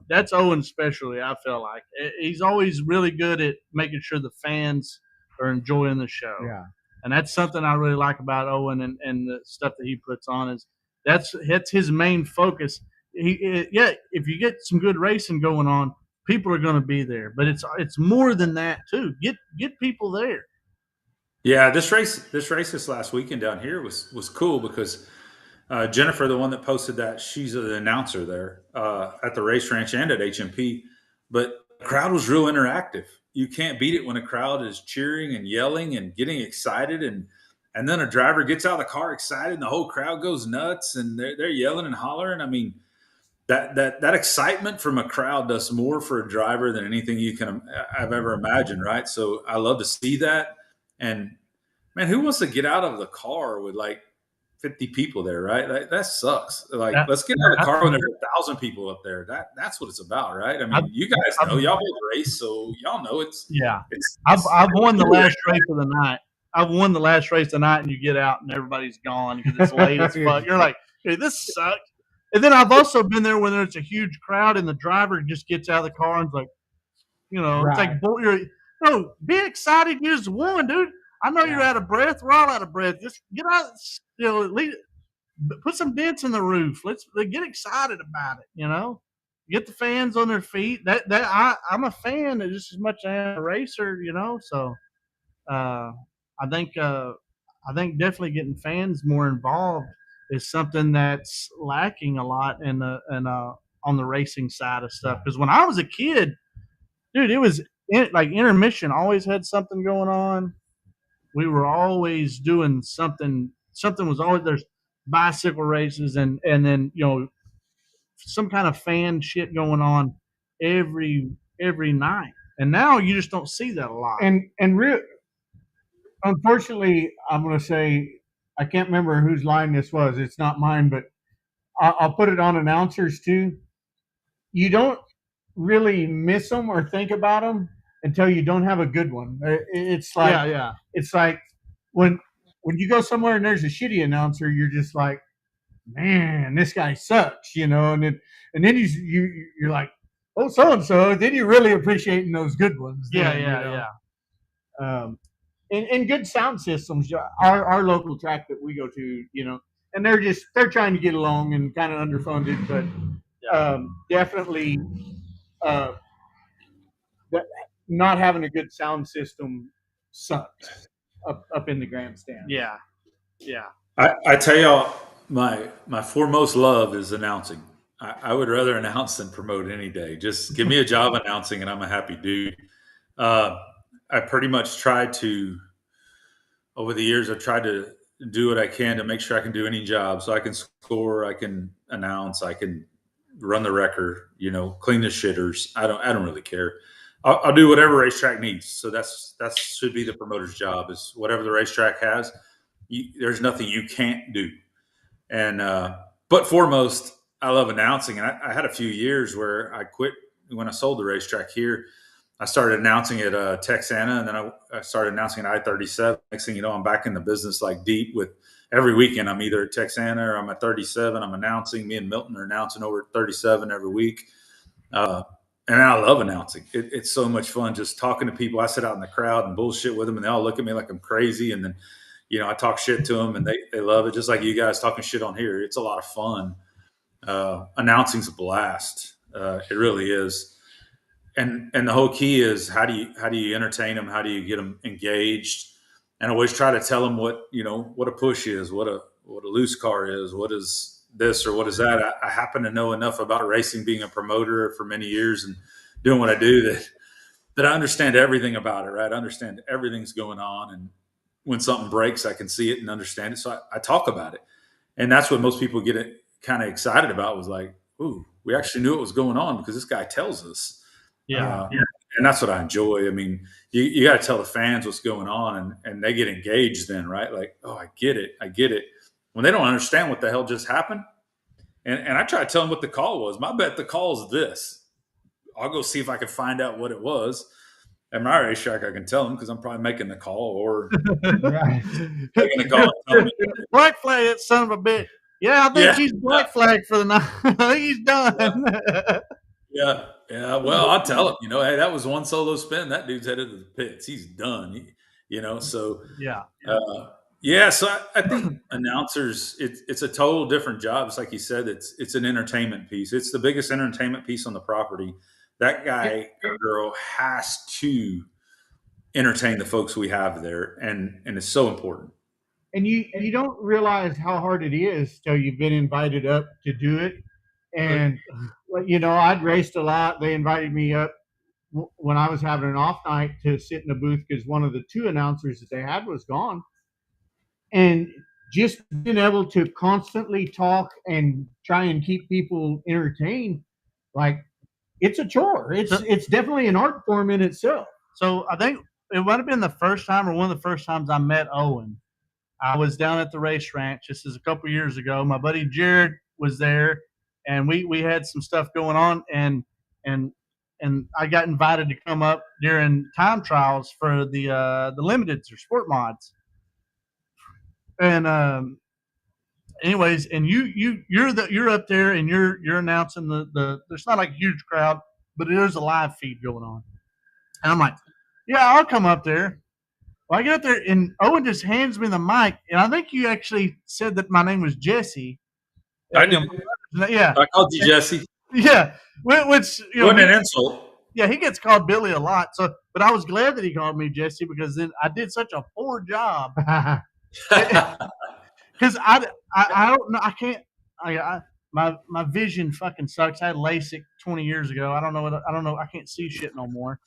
that's Owen's specialty. I feel like he's always really good at making sure the fans are enjoying the show. Yeah, and that's something I really like about Owen and the stuff that he puts on is that's his main focus. If you get some good racing going on, people are going to be there. But it's more than that too. Get people there. Yeah, this race this last weekend down here was cool because Jennifer, the one that posted that, she's an announcer there at the race ranch and at HMP. But the crowd was real interactive. You can't beat it when a crowd is cheering and yelling and getting excited and then a driver gets out of the car excited and the whole crowd goes nuts and they're yelling and hollering. I mean, that excitement from a crowd does more for a driver than anything I've ever imagined, right? So I love to see that. And man, who wants to get out of the car with like 50 people there, right? That sucks. Like, let's get out of the car when there's 1,000 people up there. That's what it's about, right? I mean, you guys know, y'all both race, so y'all know it's. Yeah, I've won the last race of the night. I've won the last race of the night, and you get out and everybody's gone because it's late as fuck. You're like, hey, this sucks. And then I've also been there when there's a huge crowd and the driver just gets out of the car and's like, it's like, be excited. You just won, dude. I know you're out of breath. We're all out of breath. Just get out, put some dents in the roof. Let's get excited about it, Get the fans on their feet. I'm a fan just as much as I am a racer, So I think definitely getting fans more involved is something that's lacking a lot on the racing side of stuff. Because when I was a kid, dude, it was like intermission always had something going on. We were always doing something. Something was always there's bicycle races and then some kind of fan shit going on every night. And now you just don't see that a lot. Unfortunately, I'm going to say I can't remember whose line this was. It's not mine, but I'll put it on announcers too. You don't really miss them or think about them until you don't have a good one. It's like It's like when you go somewhere and there's a shitty announcer, you're just like, man, this guy sucks, And then you're like, oh, so and so, then you're really appreciating those good ones. Yeah, then, yeah. And good sound systems. Our local track that we go to, and they're trying to get along and kind of underfunded, but definitely that not having a good sound system sucks up in the grandstand. Yeah. Yeah. I tell y'all, my foremost love is announcing. I would rather announce than promote any day. Just give me a job announcing, and I'm a happy dude. I pretty much tried to, over the years, I've tried to do what I can to make sure I can do any job. So I can score, I can announce, I can run the record, clean the shitters. I don't really care. I'll do whatever racetrack needs. So that should be the promoter's job, is whatever the racetrack has. There's nothing you can't do. And but foremost, I love announcing. And I had a few years where I quit when I sold the racetrack here. I started announcing at Texana, and then I started announcing at I-37. Next thing you know, I'm back in the business like deep with every weekend. I'm either at Texana or I'm at 37. I'm announcing. Me and Milton are announcing over at 37 every week. And I love announcing. It's so much fun just talking to people. I sit out in the crowd and bullshit with them, and they all look at me like I'm crazy. And then, I talk shit to them, and they love it, just like you guys talking shit on here. It's a lot of fun. Announcing's a blast. It really is. And the whole key is how do you entertain them? How do you get them engaged? And I always try to tell them what a push is, what a loose car is, what is this or what is that. I happen to know enough about racing, being a promoter for many years and doing what I do, that I understand everything about it, right? I understand everything's going on, and when something breaks, I can see it and understand it. So I talk about it, and that's what most people get kind of excited about. Was like, ooh, we actually knew what was going on because this guy tells us. Yeah. And that's what I enjoy. I mean, you got to tell the fans what's going on, and they get engaged then, right? Like, oh, I get it. When they don't understand what the hell just happened, and I try to tell them what the call was. My bet the call is this. I'll go see if I can find out what it was. At my racetrack, I can tell them because I'm probably making the call or making the call. Black flag, that son of a bitch. Yeah, I think he's black flag for the night. I think he's done. Yeah. Well, I'll tell him, hey, that was one solo spin. That dude's headed to the pits. He's done. So yeah. So I think announcers, it's a total different job. It's like you said, it's an entertainment piece. It's the biggest entertainment piece on the property. That guy or girl has to entertain the folks we have there, and it's so important. And you don't realize how hard it is till you've been invited up to do it. And I'd raced a lot. They invited me up when I was having an off night to sit in the booth because one of the two announcers that they had was gone. And just being able to constantly talk and try and keep people entertained, like, it's a chore. It's definitely an art form in itself. So I think it might have been the first time or one of the first times I met Owen. I was down at the race ranch. This is a couple years ago. My buddy Jared was there, and we had some stuff going on, and I got invited to come up during time trials for the limiteds or sport mods. And anyways, and you're up there and you're announcing the there's not like a huge crowd, but there's a live feed going on. And I'm like, yeah, I'll come up there. Well, I get up there and Owen just hands me the mic, and I think you actually said that my name was Jesse. I did. Yeah, I called you Jesse. Yeah, which wasn't an insult. Yeah, he gets called Billy a lot. So, but I was glad that he called me Jesse because then I did such a poor job. Because I don't know. I can't. My vision fucking sucks. I had LASIK 20 years ago. I don't know. I can't see shit no more.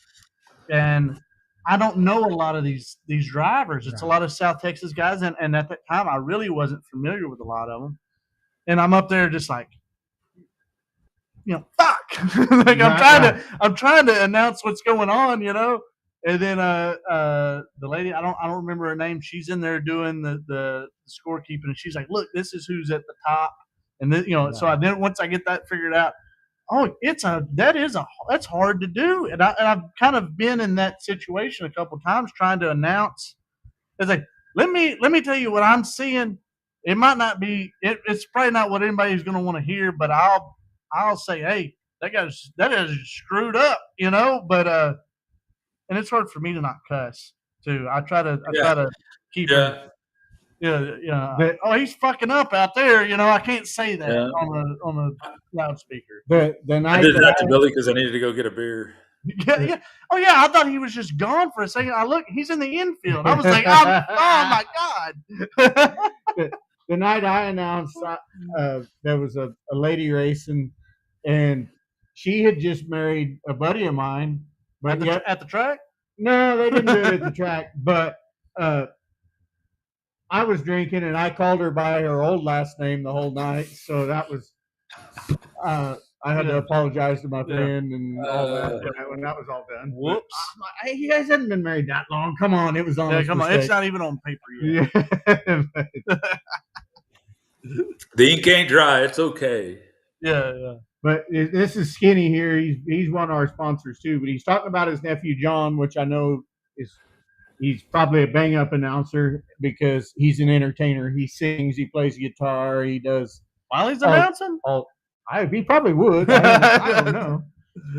And I don't know a lot of these drivers. It's a lot of South Texas guys, and at that time I really wasn't familiar with a lot of them. And I'm up there just like, fuck. Like I'm trying to announce what's going on, And then the lady, I don't remember her name. She's in there doing the scorekeeping, and she's like, "Look, this is who's at the top." And then so once I get that figured out, that's hard to do, and I've kind of been in that situation a couple of times trying to announce. It's like, let me tell you what I'm seeing. It might not be. It's probably not what anybody's going to want to hear, but I'll say, hey, that is screwed up, But and it's hard for me to not cuss too. I try to keep it. But Oh, he's fucking up out there. I can't say that Yeah. on a loudspeaker. the I night did that that to Billy because I needed to go get a beer. Yeah. Oh yeah, I thought he was just gone for a second. I look, he's in the infield. I was like, oh my god. the night I announced there was a lady racing, and she had just married a buddy of mine. But at the track? No, they didn't do it at the track. But I was drinking, and I called her by her old last name the whole night. So that was I had to apologize to my friend and all that when that was all done. Whoops! Like, hey, you guys hadn't been married that long. Come on, it was on. Yeah, come on. It's not even on paper yet. Yeah. The ink ain't dry. It's okay. Yeah. But this is Skinny here. He's one of our sponsors too. But he's talking about his nephew John, which I know he's probably a bang up announcer because he's an entertainer. He sings, he plays guitar, he does. While he's announcing, he probably would. I don't know.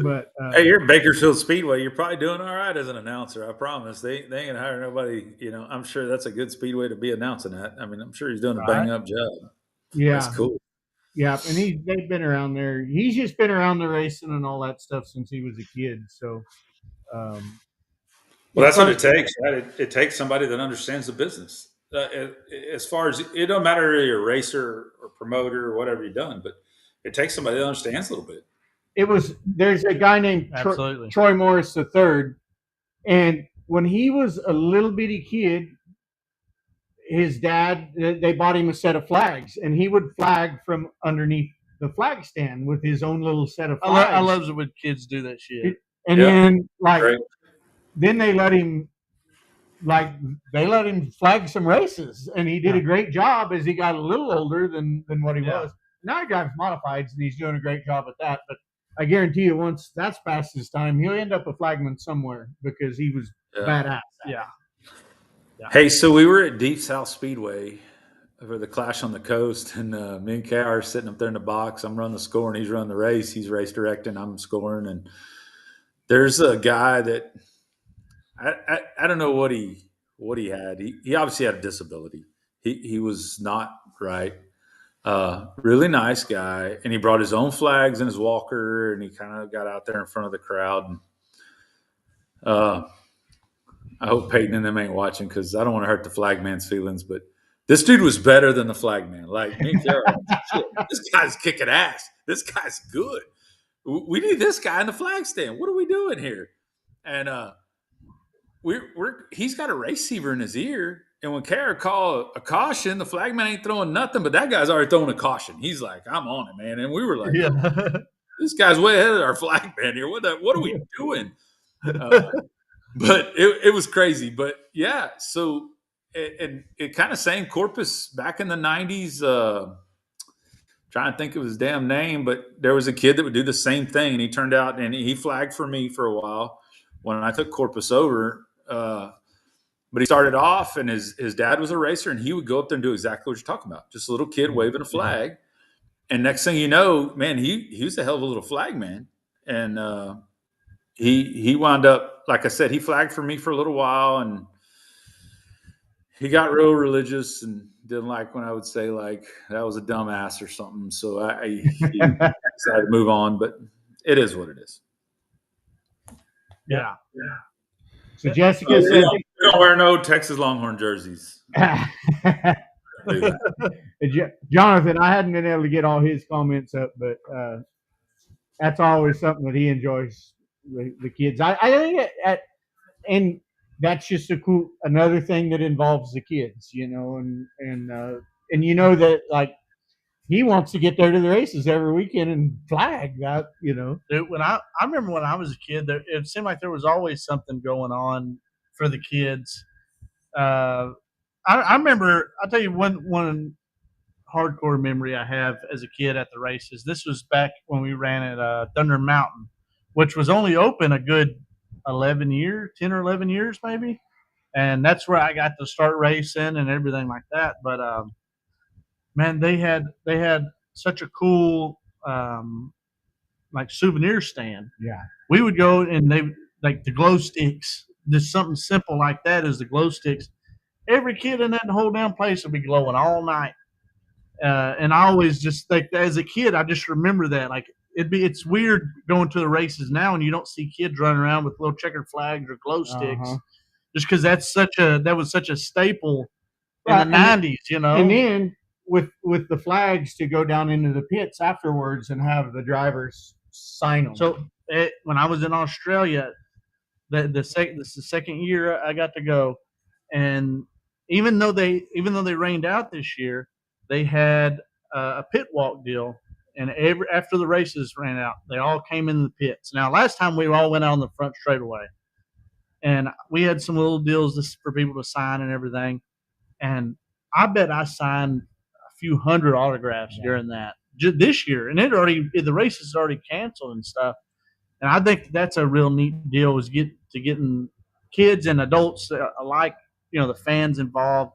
But hey, you're at Bakersfield Speedway. You're probably doing all right as an announcer. I promise. They ain't gonna hire nobody. I'm sure that's a good speedway to be announcing at. I mean, I'm sure he's doing a bang up job. Yeah, that's cool. Yeah, and they've been around there. He's just been around the racing and all that stuff since he was a kid. So, well, that's what it takes. Right? It takes somebody that understands the business. As far as it don't matter if you're a racer or promoter or whatever you've done, but it takes somebody that understands a little bit. There's a guy named Troy Morris III, and when he was a little bitty kid, his dad, they bought him a set of flags, and he would flag from underneath the flag stand with his own little set of flags. I love it when kids do that shit. And then then they let him flag some races, and he did a great job as he got a little older than what he was. Now he drives modifieds, and he's doing a great job at that. But I guarantee you, once that's past his time, he'll end up a flagman somewhere because he was badass. Yeah. Hey, so we were at Deep South Speedway for the Clash on the Coast, and me and K.R. are sitting up there in the box. I'm running the score, and he's running the race. He's race directing. I'm scoring, and there's a guy that I don't know what he had. He obviously had a disability. He was not right. Really nice guy, and he brought his own flags in his walker, and he kind of got out there in front of the crowd. And, I hope Peyton and them ain't watching because I don't want to hurt the flagman's feelings. But this dude was better than the flagman. Like me and Carol, this guy's kicking ass. This guy's good. We need this guy in the flag stand. What are we doing here? And he's got a receiver in his ear. And when Kara called a caution, the flagman ain't throwing nothing, but that guy's already throwing a caution. He's like, I'm on it, man. And we were like, this guy's way ahead of our flagman here. What are we doing? But it was crazy. But yeah, so it kind of same Corpus back in the 90s. Trying to think of his damn name, but there was a kid that would do the same thing, and he turned out and he flagged for me for a while when I took Corpus over. But he started off, and his dad was a racer, and he would go up there and do exactly what you're talking about. Just a little kid waving a flag. And next thing you know, man, he was a hell of a little flag man. And he wound up, like I said, he flagged for me for a little while, and he got real religious and didn't like when I would say like that was a dumbass or something. So he decided to move on, but it is what it is. Yeah. So Jessica said, "We don't wear no Texas Longhorn jerseys." Jonathan, I hadn't been able to get all his comments up, but that's always something that he enjoys. The kids, I think, and that's just another thing that involves the kids, and you know that like he wants to get there to the races every weekend and flag that, Dude, when I remember when I was a kid, it seemed like there was always something going on for the kids. I remember, I'll tell you one hardcore memory I have as a kid at the races. This was back when we ran at Thunder Mountain, which was only open a good 10 or 11 years maybe. And that's where I got to start racing and everything like that. But, man, they had such a cool like souvenir stand. Yeah. We would go and they like the glow sticks. Just something simple like that is the glow sticks. Every kid in that whole damn place would be glowing all night. And I always just think that as a kid, I just remember that. Like it's weird going to the races now and you don't see kids running around with little checkered flags or glow sticks, just because that was such a staple in the '90s, you know. And then with the flags to go down into the pits afterwards and have the drivers sign them. So when I was in Australia, this is the second year I got to go, and even though they rained out this year, they had a pit walk deal, and after the races ran out, they all came in the pits. Now, last time we all went out on the front straightaway, and we had some little deals for people to sign and everything, and I bet I signed a few hundred autographs during that this year, and the race is already canceled and stuff. And I think that's a real neat deal is getting kids and adults alike, you know, the fans involved,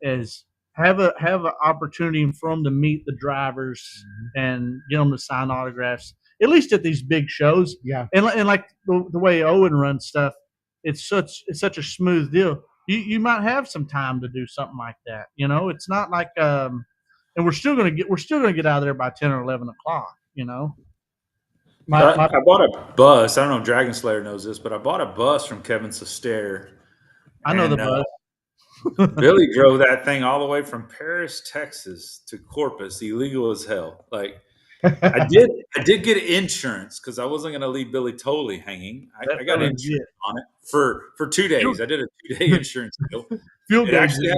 is have an opportunity for them to meet the drivers and get them to sign autographs, at least at these big shows. Yeah. And like the way Owen runs stuff, it's such a smooth deal. You might have some time to do something like that. You know, it's not like and we're still gonna get out of there by 10 or 11 o'clock. You know. I bought a bus. I don't know if Dragon Slayer knows this, but I bought a bus from Kevin Sestaire. I know the bus. Billy drove that thing all the way from Paris, Texas to Corpus, illegal as hell. Like I did get insurance because I wasn't going to leave Billy totally hanging. I got insurance on it for 2 days. I did a 2-day insurance deal. Fuel it actually had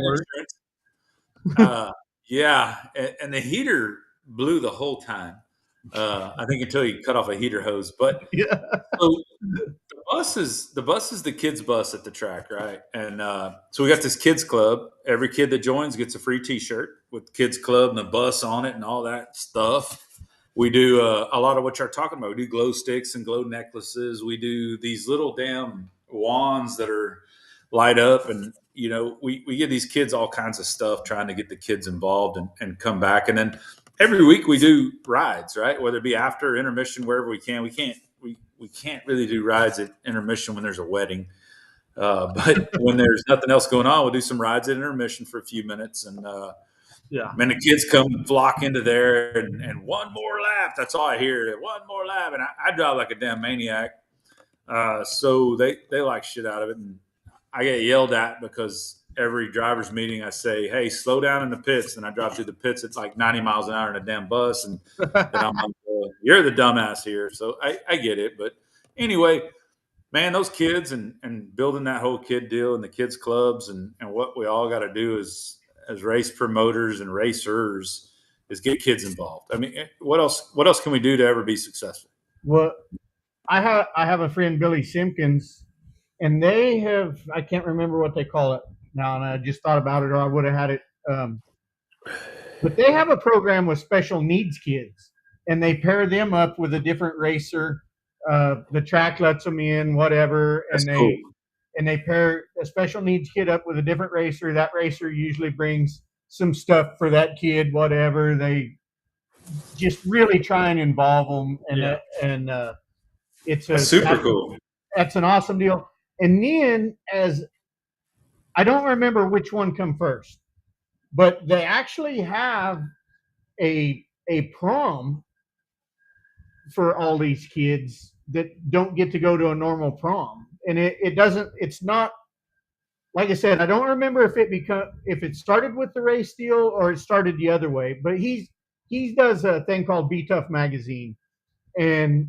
insurance. Yeah, and the heater blew the whole time. I think until you cut off a heater hose. But so the bus is the kids' bus at the track, right? And so we got this kids club. Every kid that joins gets a free T-shirt with kids club and the bus on it and all that stuff. We do a lot of what you're talking about. We do glow sticks and glow necklaces. We do these little damn wands that are light up, and you know we give these kids all kinds of stuff, trying to get the kids involved and come back. And then every week we do rides, right? Whether it be after intermission, wherever we can. We can't really do rides at intermission when there's a wedding. But when there's nothing else going on, we'll do some rides at intermission for a few minutes. And man, the kids come flock into there and one more lap. That's all I hear. One more lap. And I drive like a damn maniac. So they like shit out of it. And I get yelled at because every driver's meeting I say, hey, slow down in the pits. And I drive through the pits. It's like 90 miles an hour in a damn bus. And then I'm like, you're the dumbass here. So I get it. But anyway, man, those kids and building that whole kid deal and the kids clubs and what we all got to do as race promoters and racers is get kids involved. I mean, what else can we do to ever be successful? Well, I have a friend, Billy Simpkins, and they have, I can't remember what they call it now, and I just thought about it or I would have had it. But they have a program with special needs kids, and they pair them up with a different racer. The track lets them in, whatever, That's cool. And they pair a special needs kid up with a different racer. That racer usually brings some stuff for that kid, whatever. They just really try and involve them, and it's super cool. That's an awesome deal. And then, as I don't remember which one come first, but they actually have a prom for all these kids that don't get to go to a normal prom. And it's not, like I said, I don't remember if it started with the race deal or it started the other way, but he does a thing called Be Tough Magazine. And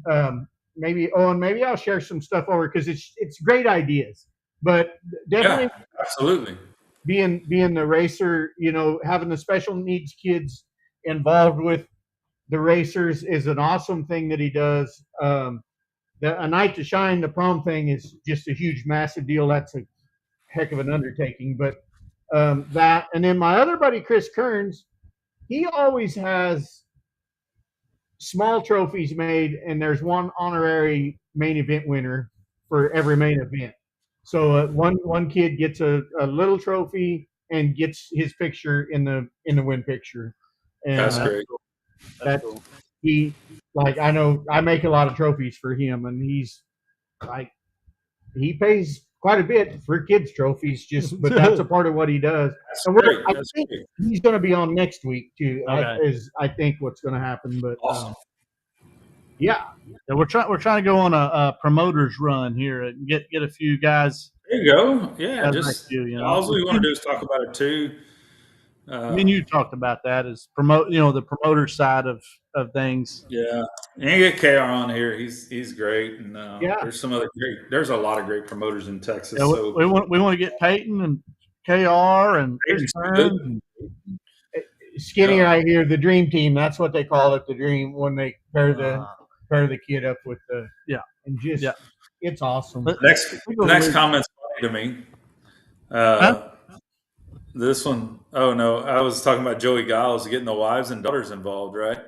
maybe I'll share some stuff over because it's great ideas, but definitely absolutely being the racer, you know, having the special needs kids involved with the racers is an awesome thing that he does. A night to shine, the prom thing is just a huge, massive deal. That's a heck of an undertaking. But that, and then my other buddy, Chris Kearns, he always has small trophies made, and there's one honorary main event winner for every main event. So one kid gets a little trophy and gets his picture in the win picture. And that's great. That's cool. Like I know I make a lot of trophies for him, and he's like he pays quite a bit for kids trophies. But that's a part of what he does. That's And great. I That's think great. he's going to be on next week too. Okay. Is I think what's going to happen. But Awesome. yeah, Yeah, we're trying to go on a promoters run here and get a few guys. There you go. Yeah, Guys like just you, you know. all we want to do is talk about it too. I mean, you talked about that as promote, the promoter side of things. Yeah, and you get KR on here. He's great, and yeah. there's some other great. There's a lot of great promoters in Texas. Yeah, So we want to get Peyton and KR and Chris Peyton's good. Burns and Skinny Yeah. right here, the dream team. That's what they call it, the dream when they pair the kid up with the and just it's awesome. But- Next comment's funny to me. This one, oh no, I was talking about Joey Giles getting the wives and daughters involved, right?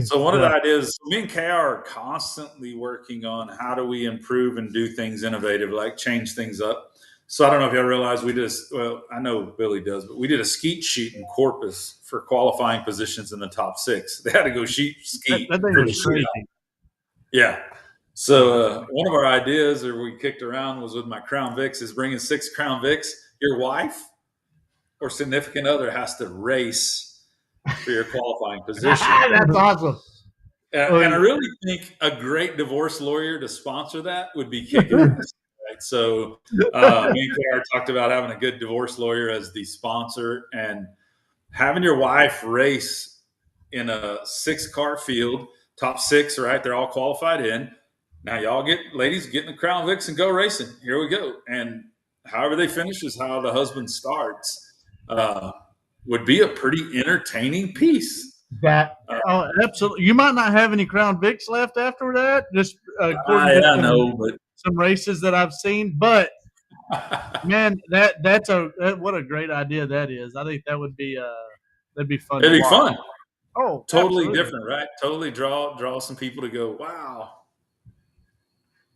So one of the ideas, me and KR are constantly working on how do we improve and do things innovative, like change things up. So I don't know if y'all realize I know Billy does, but we did a skeet sheet in Corpus for qualifying positions in the top 6. They had to go skeet. that thing for was the crazy. shootout. Yeah. So one of our ideas, or we kicked around, was with my Crown Vics, is bringing 6 Crown Vics. Your wife or significant other has to race for your qualifying position. That's awesome. And I really think a great divorce lawyer to sponsor that would be kicking ass. Right? So me and KR talked about having a good divorce lawyer as the sponsor and having your wife race in a 6-car field, top 6, right? They're all qualified in. Now y'all ladies, get in the Crown Vics and go racing. Here we go. And however they finish is how the husband starts. Would be a pretty entertaining piece. Absolutely. You might not have any Crown Vics left after that, just according to but some races that I've seen. But man, what a great idea that is. I think that would be that'd be fun. It'd be fun. Oh, totally absolutely. different, right? Totally draw some people to go, wow.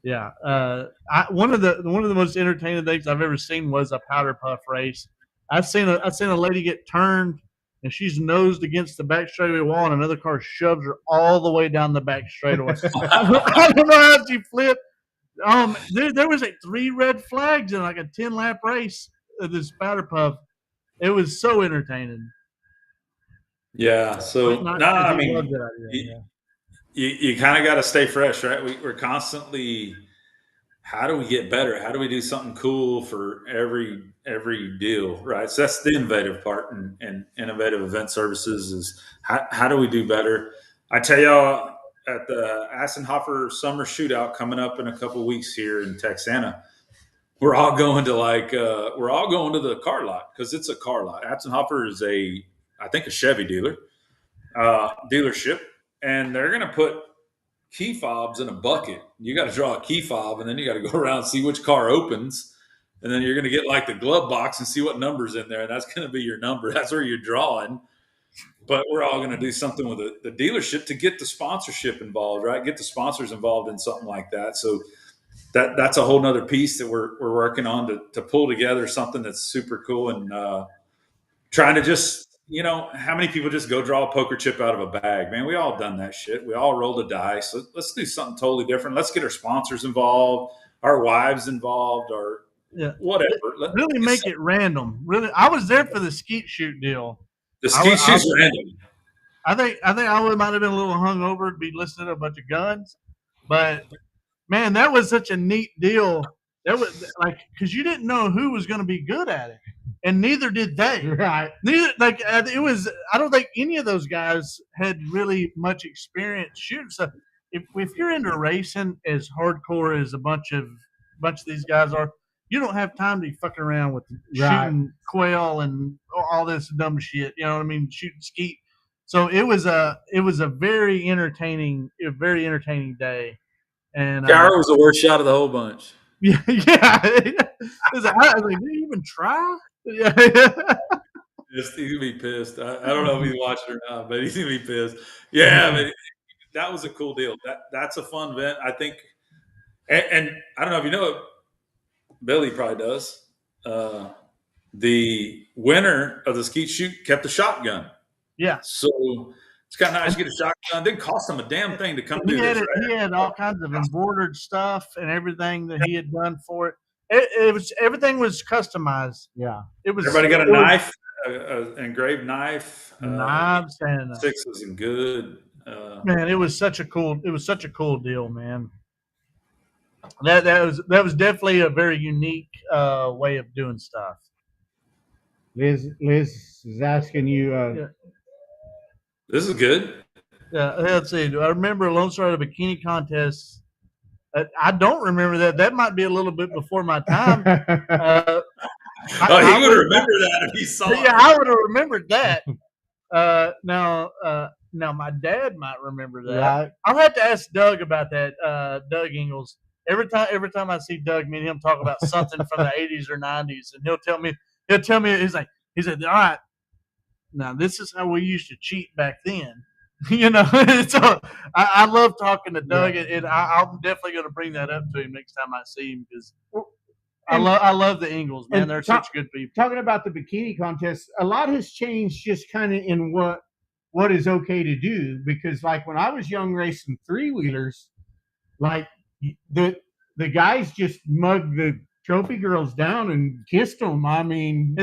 Yeah, one of the most entertaining things I've ever seen was a powder puff race. I've seen a lady get turned and she's nosed against the back straightaway wall, and another car shoves her all the way down the back straightaway. I don't know how she flipped. There was like 3 red flags in like a 10-lap race of this powder puff. It was so entertaining. Yeah. So I mean, you kind of got to stay fresh, right? We're constantly, how do we get better? How do we do something cool for every deal, right? So that's the innovative part and innovative event services is how do we do better? I tell y'all, at the Assenhofer Summer Shootout coming up in a couple of weeks here in Texana, we're all going to the car lot because it's a car lot. Assenhofer is I think a Chevy dealership, and they're going to put key fobs in a bucket. You got to draw a key fob, and then you got to go around and see which car opens, and then you're going to get like the glove box and see what number's in there, and that's going to be your number. That's where you're drawing. But we're all going to do something with the dealership to get the sponsorship involved, right? Get the sponsors involved in something like that. So that's a whole nother piece that we're working on to pull together something that's super cool and trying to just, how many people just go draw a poker chip out of a bag? Man, we all done that shit. We all rolled a dice. Let's do something totally different. Let's get our sponsors involved, our wives involved, or whatever. Really make it random. Really, I was there for the skeet shoot deal. The skeet shoot's random. I think I might have been a little hungover to be listening to a bunch of guns, but man, that was such a neat deal. That was like because you didn't know who was going to be good at it, and neither did they. Right. It was. I don't think any of those guys had really much experience shooting. So if you're into racing as hardcore as a bunch of these guys are, you don't have time to be fucking around with shooting quail and all this dumb shit. You know what I mean? Shooting skeet. So it was a very entertaining day. And Gara was the worst shot of the whole bunch. Yeah. I was like, did he even try? Yeah. He's gonna be pissed. I don't know if he's watching or not, but he's gonna be pissed. Yeah, but that was a cool deal. That's a fun event, I think. And I don't know if you know it, Billy probably does. The winner of the skeet shoot kept a shotgun. Yeah. So It's kind of nice to get a shotgun. It didn't cost them a damn thing to come do this. He had all kinds of embroidered stuff and everything that he had done for it. It was everything was customized. Yeah, it was. Everybody got a knife, an engraved knife, knives and sixes and good. Man, it was such a cool deal, man. That was definitely a very unique way of doing stuff. Liz is asking you. Yeah. This is good. Yeah, let's see. Do I remember Lone Star at a bikini contest? I don't remember that. That might be a little bit before my time. He would remember that if he saw it. Yeah, I would have remembered that. Now my dad might remember that. Right. I'll have to ask Doug about that. Doug Ingalls. Every time I see Doug, me and him talk about something from the 80s or 90s, and he'll tell me, he said, all right, now this is how we used to cheat back then. So I love talking to Doug, and I'm definitely going to bring that up to him next time I see him because I love the Ingalls, man. They're such good people. Talking about the bikini contest, a lot has changed just kind of in what is okay to do, because like when I was young racing three-wheelers, like the guys just mugged the trophy girls down and kissed them. I mean,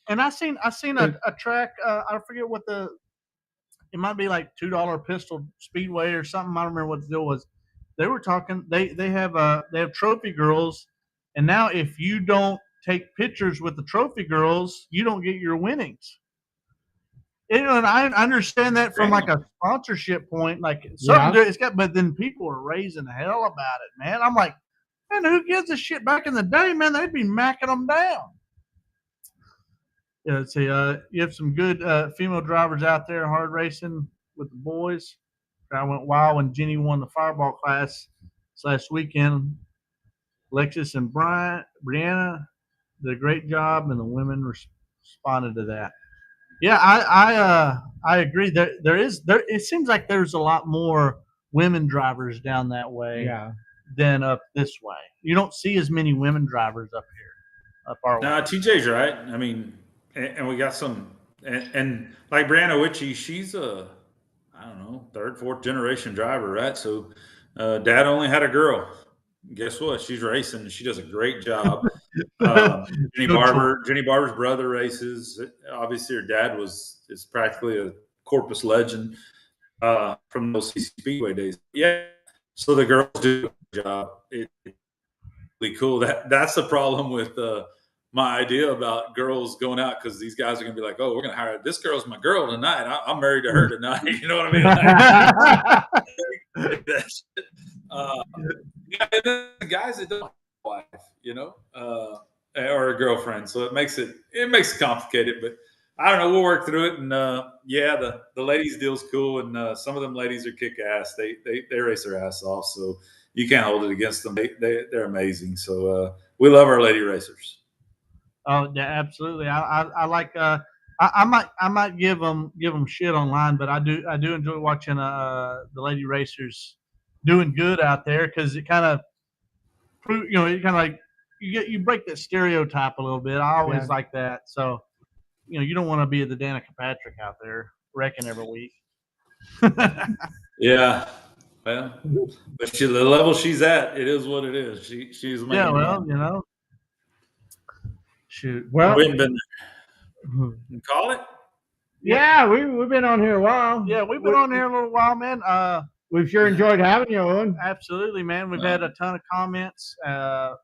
and I seen a track. I forget what it might be like $2 Pistol Speedway or something. I don't remember what the deal was. They were talking. They have trophy girls, and now if you don't take pictures with the trophy girls, you don't get your winnings. And I understand that from like a sponsorship point, like something it's got. But then people are raising hell about it, man. I'm like, man, who gives a shit? Back in the day, man, they'd be macking them down. Yeah, let's see. You have some good female drivers out there hard racing with the boys. I went wild when Jenny won the Fireball class last weekend. Alexis and Brianna did a great job, and the women responded to that. Yeah, I agree. It seems like there's a lot more women drivers down that way than up this way. You don't see as many women drivers up here, up our way. TJ's right. I mean, and we got some, and like Brianna Witchy, she's a, I don't know, 3rd, 4th generation driver, right? So dad only had a girl. Guess what? She's racing. She does a great job. Jenny Barber's brother races. Obviously, her dad is practically a Corpus legend from those CC Speedway days. Yeah. So the girls do a good job. It's really cool. That's the problem with my idea about girls going out, because these guys are going to be like, oh, we're going to hire this girl's my girl tonight. I'm married to her tonight. You know what I mean? The guys that don't have a wife, or a girlfriend, so it makes it complicated. But I don't know. We'll work through it. And the ladies deal's cool, and some of them ladies are kick ass. They race their ass off, so you can't hold it against them. They're amazing. So we love our lady racers. Oh yeah, absolutely. I like. I might give them shit online, but I do enjoy watching the lady racers doing good out there, because it kind of like you break that stereotype a little bit. I always like that. So you don't want to be the Danica Patrick out there wrecking every week. Yeah. Well, but the level she's at, it is what it is. She's yeah. Well, shoot. Well, we haven't been there. Call it. Yeah, we've been on here a while. Yeah, we've been on here a little while, man. We've sure enjoyed having you, Owen. Absolutely, man. We've had a ton of comments. And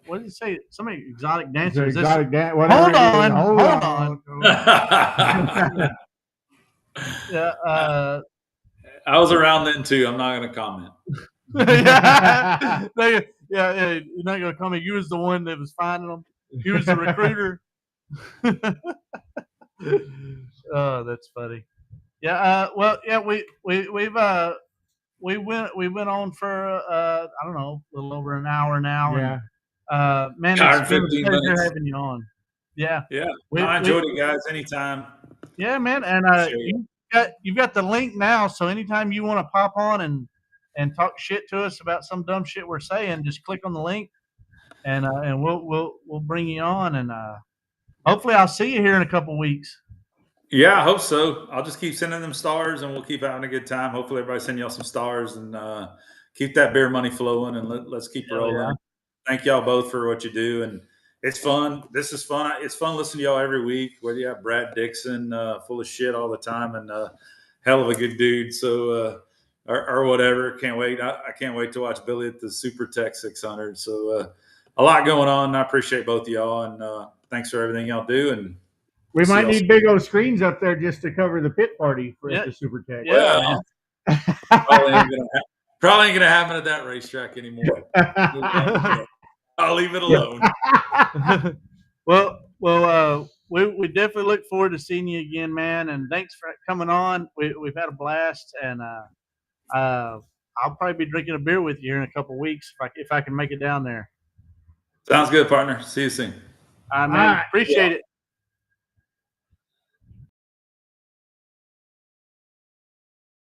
what did you say? Somebody exotic dancers. Hold on. Yeah. I was around then too. I'm not going to comment. Yeah. You're not going to comment. You was the one that was finding them. You was the recruiter. Oh, that's funny. Yeah. Well, yeah. We went on for I don't know, a little over an hour now. Yeah. And, man, it's been a pleasure having you on. Yeah. Yeah. I enjoyed it, guys. Anytime. Yeah, man. And you've got the link now, so anytime you want to pop on and talk shit to us about some dumb shit we're saying, just click on the link, and we'll bring you on, and hopefully I'll see you here in a couple weeks. Yeah, I hope so. I'll just keep sending them stars, and we'll keep having a good time. Hopefully, everybody send y'all some stars, and keep that beer money flowing, and let's keep Hell rolling. yeah. Thank y'all both for what you do, and it's fun. This is fun. It's fun listening to y'all every week. Whether you have Brad Dixon, full of shit all the time, and hell of a good dude. So or whatever. Can't wait. I can't wait to watch Billy at the Super Tech 600. So a lot going on. I appreciate both of y'all, and thanks for everything y'all do. And We see might y'all need big old screens up there just to cover the pit party for Yeah. the Super Tech. Yeah, Well, man. probably ain't gonna happen at that racetrack anymore. I'll leave it alone. well, we definitely look forward to seeing you again, man. And thanks for coming on. We've had a blast, and I'll probably be drinking a beer with you here in a couple of weeks if I can make it down there. Sounds good, partner. See you soon. All right, man. All right. Appreciate it.